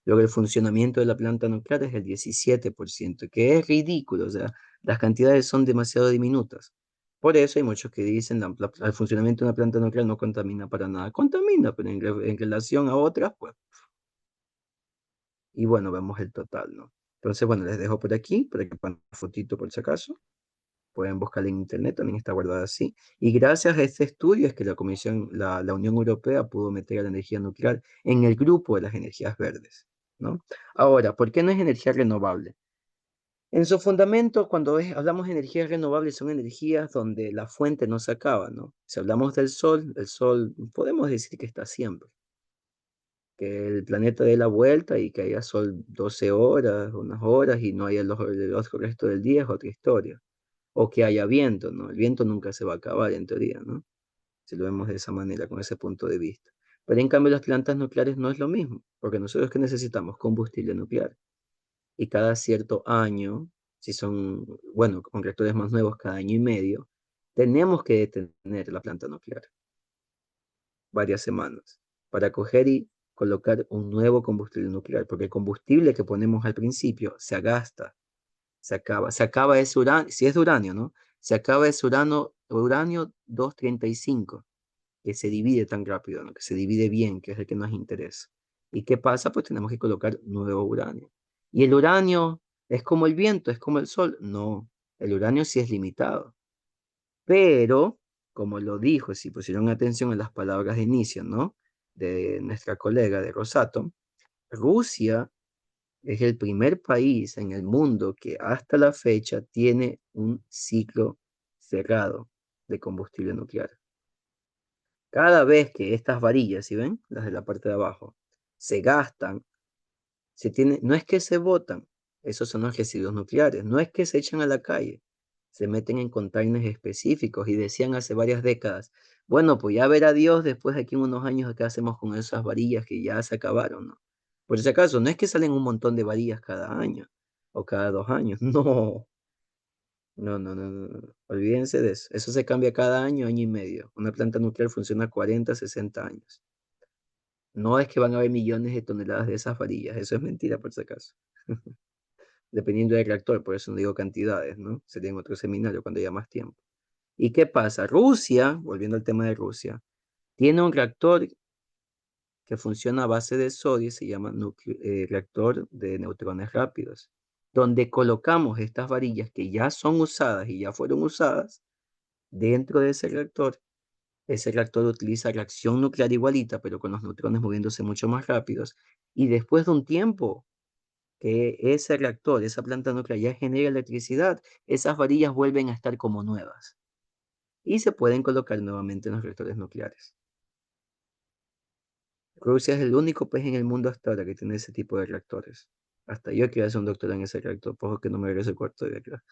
A: Luego el funcionamiento de la planta nuclear es el 17%, que es ridículo, o sea, las cantidades son demasiado diminutas. Por eso hay muchos que dicen el funcionamiento de una planta nuclear no contamina para nada. Contamina, pero en relación a otras, pues. Y bueno, vemos el total, ¿no? Entonces, bueno, les dejo por aquí, para que pongan una fotito por si acaso. Pueden buscarla en internet, también está guardada así. Y gracias a este estudio es que la Unión Europea pudo meter a la energía nuclear en el grupo de las energías verdes, ¿no? Ahora, ¿por qué no es energía renovable? En su fundamento, cuando hablamos de energías renovables, son energías donde la fuente no se acaba, ¿no? Si hablamos del sol, el sol podemos decir que está siempre, que el planeta dé la vuelta y que haya sol 12 horas, unas horas, y no haya el otro resto del día, es otra historia. O que haya viento, ¿no? El viento nunca se va a acabar en teoría, ¿no? Si lo vemos de esa manera, con ese punto de vista. Pero en cambio las plantas nucleares no es lo mismo, porque nosotros que necesitamos combustible nuclear. Y cada cierto año, si son, bueno, con reactores más nuevos cada año y medio, tenemos que detener la planta nuclear varias semanas para coger y colocar un nuevo combustible nuclear, porque el combustible que ponemos al principio se gasta, se acaba ese uranio, si es de uranio, ¿no? Se acaba ese uranio 235, que se divide tan rápido, ¿no? Que se divide bien, que es el que nos interesa. ¿Y qué pasa? Pues tenemos que colocar nuevo uranio. ¿Y el uranio es como el viento, es como el sol? No, el uranio sí es limitado. Pero, como lo dijo, si pusieron atención en las palabras de inicio, ¿no? De nuestra colega de Rosatom, Rusia es el primer país en el mundo que hasta la fecha tiene un ciclo cerrado de combustible nuclear. Cada vez que estas varillas, ¿sí ven? Las de la parte de abajo, se gastan, no es que se botan, esos son los residuos nucleares, no es que se echan a la calle, se meten en containers específicos y decían hace varias décadas, bueno, pues ya verá Dios después de aquí en unos años qué hacemos con esas varillas que ya se acabaron, ¿no? Por si acaso, no es que salen un montón de varillas cada año o cada 2 años, no, no, no, no, no, no. Olvídense de eso, eso se cambia cada año, año y medio, una planta nuclear funciona 40, 60 años. No es que van a haber millones de toneladas de esas varillas, eso es mentira por si acaso. Dependiendo del reactor, por eso no digo cantidades, ¿no? Sería en otro seminario cuando haya más tiempo. ¿Y qué pasa? Rusia, volviendo al tema de Rusia, tiene un reactor que funciona a base de sodio, se llama reactor de neutrones rápidos, donde colocamos estas varillas que ya son usadas y ya fueron usadas dentro de ese reactor. Ese reactor utiliza reacción nuclear igualita, pero con los neutrones moviéndose mucho más rápidos. Y después de un tiempo que ese reactor, esa planta nuclear ya genera electricidad, esas varillas vuelven a estar como nuevas y se pueden colocar nuevamente en los reactores nucleares. Rusia es el único país en el mundo hasta ahora que tiene ese tipo de reactores. Hasta yo quiero hacer un doctorado en ese reactor, por que no me regreso el cuarto de acá.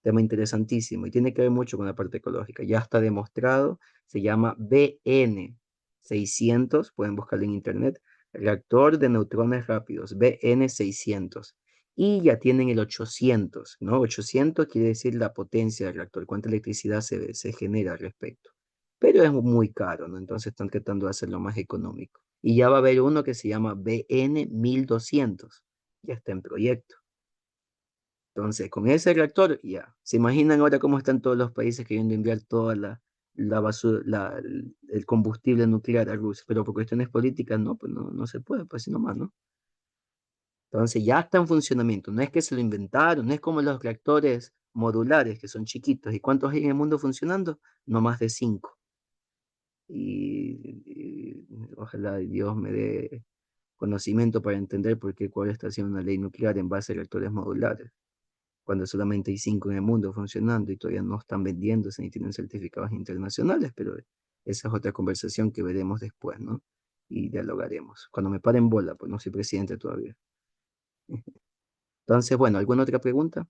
A: Tema interesantísimo y tiene que ver mucho con la parte ecológica. Ya está demostrado, se llama BN 600, pueden buscarlo en internet, reactor de neutrones rápidos, BN 600. Y ya tienen el 800, ¿no? 800 quiere decir la potencia del reactor, cuánta electricidad se genera al respecto. Pero es muy caro, ¿no? Entonces están tratando de hacerlo más económico. Y ya va a haber uno que se llama BN 1200, ya está en proyecto. Entonces, con ese reactor, ya. ¿Se imaginan ahora cómo están todos los países queriendo enviar toda la basura, el combustible nuclear a Rusia? Pero por cuestiones políticas, no, pues no, no se puede, pues así nomás, ¿no? Entonces, ya está en funcionamiento. No es que se lo inventaron, no es como los reactores modulares, que son chiquitos. ¿Y cuántos hay en el mundo funcionando? No más de 5. Y ojalá Dios me dé conocimiento para entender por qué Ecuador está haciendo una ley nuclear en base a reactores modulares, cuando solamente hay 5 en el mundo funcionando y todavía no están vendiéndose ni tienen certificados internacionales, pero esa es otra conversación que veremos después, ¿no? Y dialogaremos. Cuando me paren bola, pues no soy presidente todavía. Entonces, bueno, ¿alguna otra pregunta?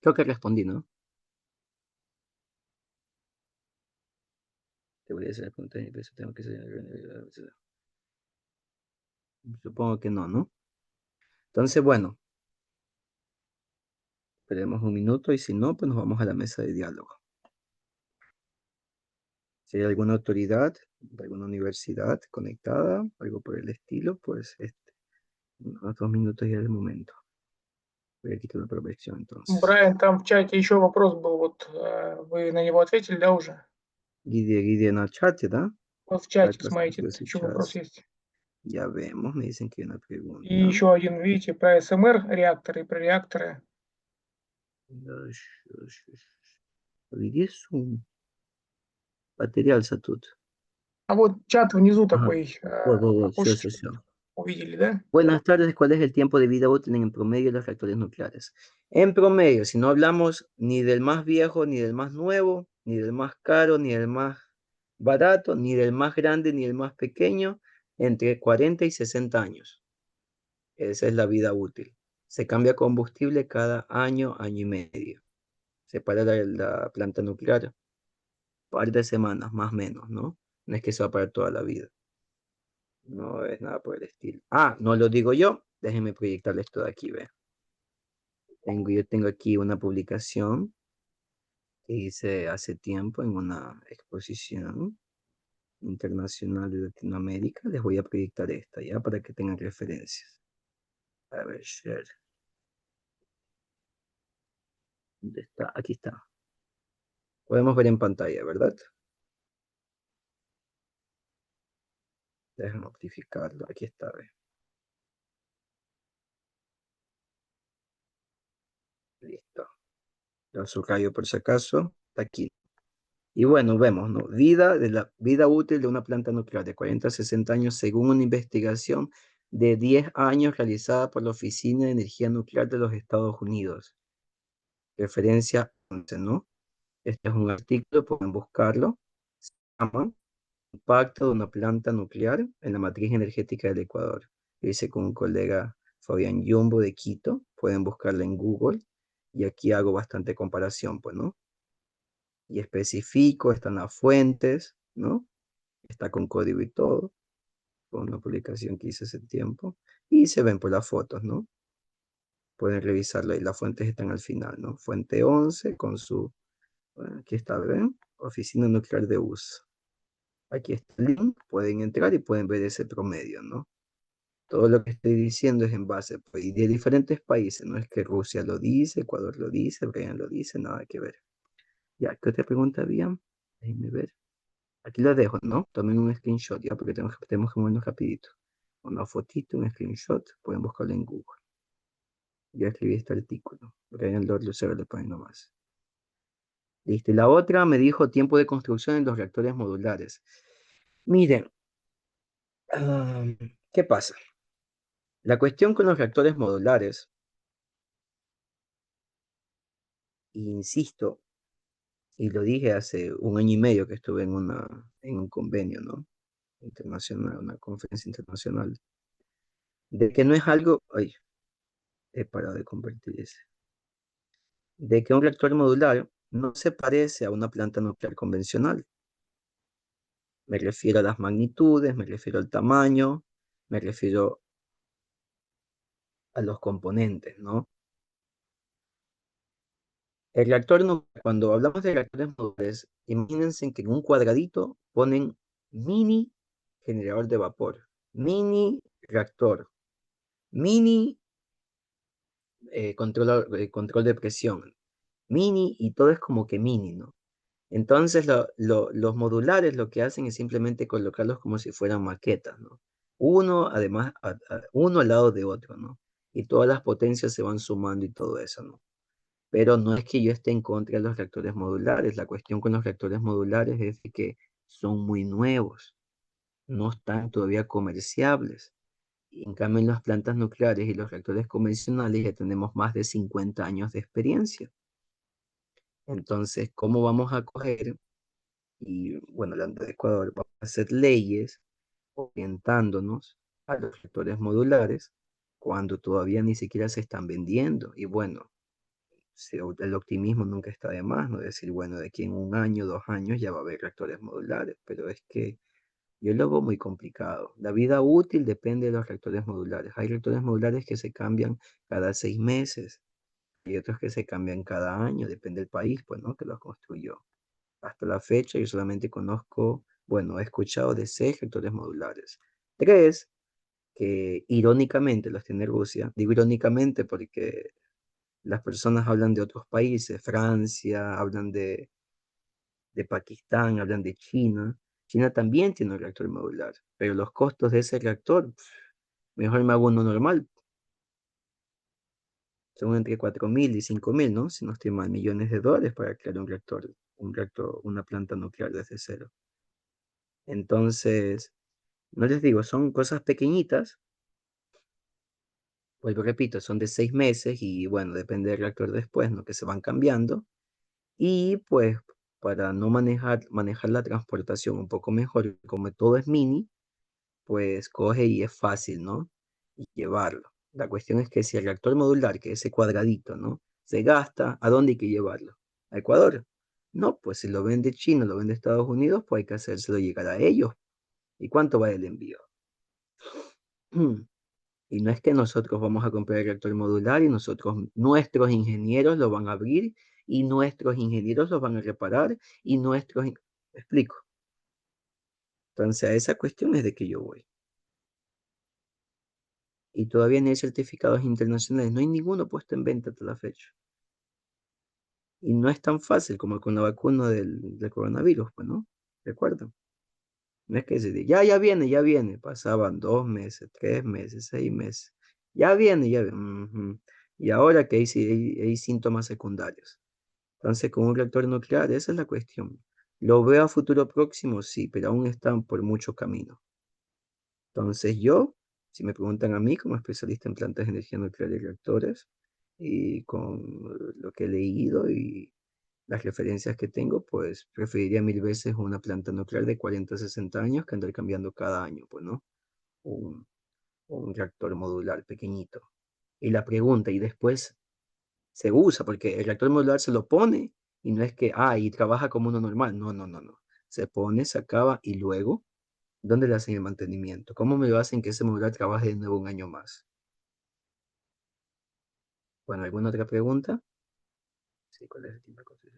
A: Creo que respondí, ¿no? Te voy a hacer la pregunta y eso tengo que ser. Supongo que no, ¿no? Entonces, bueno, esperemos un minuto y si no, pues nos vamos a la mesa de diálogo. Si hay alguna autoridad de alguna universidad conectada, algo por el estilo, pues unos 2 minutos ya es el momento. Voy a quitar la perfección entonces.
C: Брайан, там в чате еще вопрос был, вот вы на него ответили, да, уже?
A: Guide на чате, ¿да?
C: Вот в чате,
A: Cartas
C: посмотрите, еще вопрос
A: сейчас.
C: есть.
A: Ya vemos, me dicen que hay una
C: И
A: pregunta.
C: еще один, видите, про СМР реакторы и про реакторы.
A: Где Zoom? Потерялся тут.
C: А вот чат внизу
A: Ага.
C: такой,
A: Вот, все,
C: окошечко.
A: все.
C: Увидели, да?
A: Buenas tardes, ¿cuál es el tiempo de vida útil en promedio de los reactores nucleares? En promedio, si no hablamos ni del más viejo, ni del más nuevo, ni del más caro, ni del más barato, ni del más grande, ni del más pequeño, entre 40 y 60 años. Esa es la vida útil. Se cambia combustible cada año, año y medio. Se para la planta nuclear, par de semanas, más o menos, ¿no? No es que se va a parar toda la vida. No es nada por el estilo. Ah, no lo digo yo. Déjenme proyectarles todo aquí, ve. Yo tengo aquí una publicación que hice hace tiempo en una exposición internacional de Latinoamérica. Les voy a proyectar esta ya para que tengan referencias. A ver, share. ¿Dónde está? Aquí está. Podemos ver en pantalla, ¿verdad? Déjenme notificarlo. Aquí está, ve. Listo. Lo subrayo por si acaso. Está aquí. Y bueno, vemos, ¿no? La vida útil de una planta nuclear de 40 a 60 años según una investigación de 10 años realizada por la Oficina de Energía Nuclear de los Estados Unidos. Referencia 11, ¿no? Este es un artículo, pueden buscarlo. Se llama Impacto de una planta nuclear en la matriz energética del Ecuador. Lo hice con un colega Fabián Yumbo de Quito. Pueden buscarla en Google. Y aquí hago bastante comparación, pues, ¿no? Y especifico, están las fuentes, ¿no? Está con código y todo, con una publicación que hice hace tiempo, y se ven por las fotos, ¿no? Pueden revisarlo y las fuentes están al final, ¿no? Fuente 11 con su, bueno, aquí está, ¿ven? Oficina Nuclear de USA. Aquí está el link, pueden entrar y pueden ver ese promedio, ¿no? Todo lo que estoy diciendo es en base, pues, y de diferentes países, no es que Rusia lo dice, Ecuador lo dice, Brian lo dice, nada que ver. Ya, ¿qué otra pregunta había? Déjenme ver. Aquí lo dejo, ¿no? Tomen un screenshot ya, porque tenemos que movernos rapidito. Una fotito, un screenshot, pueden buscarlo en Google. Ya escribí este artículo. Brian Lord Lucero le ponen nomás. Listo. Y la otra me dijo tiempo de construcción en los reactores modulares. Miren, ¿qué pasa? La cuestión con los reactores modulares, insisto, y lo dije hace un año y medio que estuve en un convenio, ¿no? Internacional, una conferencia internacional, de que no es algo, ay, he parado de convertir ese, de que un reactor modular no se parece a una planta nuclear convencional. Me refiero a las magnitudes, me refiero al tamaño, me refiero a los componentes, ¿no? El reactor, cuando hablamos de reactores modulares, imagínense que en un cuadradito ponen mini generador de vapor, mini reactor, mini control de presión, mini, y todo es como que mini, ¿no? Entonces los modulares lo que hacen es simplemente colocarlos como si fueran maquetas, ¿no? Uno además, uno al lado de otro, ¿no? Y todas las potencias se van sumando y todo eso, ¿no? Pero no es que yo esté en contra de los reactores modulares. La cuestión con los reactores modulares es que son muy nuevos, no están todavía comerciables. Y en cambio, en las plantas nucleares y los reactores convencionales ya tenemos más de 50 años de experiencia. Entonces, ¿cómo vamos a coger? Y bueno, hablando de Ecuador, vamos a hacer leyes orientándonos a los reactores modulares cuando todavía ni siquiera se están vendiendo. Y bueno, sí, el optimismo nunca está de más, ¿no? Decir, bueno, de aquí en 1 año, 2 años ya va a haber reactores modulares, pero es que yo lo veo muy complicado. La vida útil depende de los reactores modulares. Hay reactores modulares que se cambian cada 6 meses y otros que se cambian cada año, depende del país, pues, ¿no? Que los construyó. Hasta la fecha yo solamente conozco, bueno, he escuchado de 6 reactores modulares. Tres que irónicamente los tiene Rusia. Digo irónicamente porque las personas hablan de otros países, Francia, hablan de Pakistán, hablan de China. China también tiene un reactor modular, pero los costos de ese reactor, mejor me hago uno normal. Son entre 4.000 y 5.000, ¿no? Si no estoy mal, millones de dólares para crear un reactor, una planta nuclear desde cero. Entonces, no les digo, son cosas pequeñitas. Vuelvo, repito, son de 6 meses y bueno, depende del reactor después, ¿no? Que se van cambiando. Y pues para no manejar la transportación un poco mejor, como todo es mini, pues coge y es fácil, ¿no? Y llevarlo. La cuestión es que si el reactor modular, que es ese cuadradito, ¿no? Se gasta, ¿a dónde hay que llevarlo? ¿A Ecuador? No, pues si lo vende China, lo vende Estados Unidos, pues hay que hacérselo llegar a ellos. ¿Y cuánto va el envío? Y no es que nosotros vamos a comprar el reactor modular y nuestros ingenieros lo van a abrir y nuestros ingenieros lo van a reparar y ¿Me explico? Entonces a esa cuestión es de que yo voy. Y todavía no hay certificados internacionales, no hay ninguno puesto en venta hasta la fecha. Y no es tan fácil como con la vacuna del coronavirus, pues, ¿no? ¿Recuerdan? No es que se diga, ya viene. Pasaban 2 meses, 3 meses, 6 meses. Ya viene, ya viene. Ujú. Y ahora que hay síntomas secundarios. Entonces, con un reactor nuclear, esa es la cuestión. ¿Lo veo a futuro próximo? Sí, pero aún están por mucho camino. Entonces, yo, si me preguntan a mí como especialista en plantas de energía nuclear y reactores, y con lo que he leído y las referencias que tengo, pues preferiría 1000 veces una planta nuclear de 40 a 60 años que andar cambiando cada año, pues, ¿no? Un, un reactor modular pequeñito. Y la pregunta, y después se usa, porque el reactor modular se lo pone y no es que, y trabaja como uno normal. No, no, no, no. Se pone, se acaba y luego, ¿dónde le hacen el mantenimiento? ¿Cómo me lo hacen que ese modular trabaje de nuevo 1 año más? Bueno, ¿alguna otra pregunta? Sí, ¿cuál es el tipo de construcción?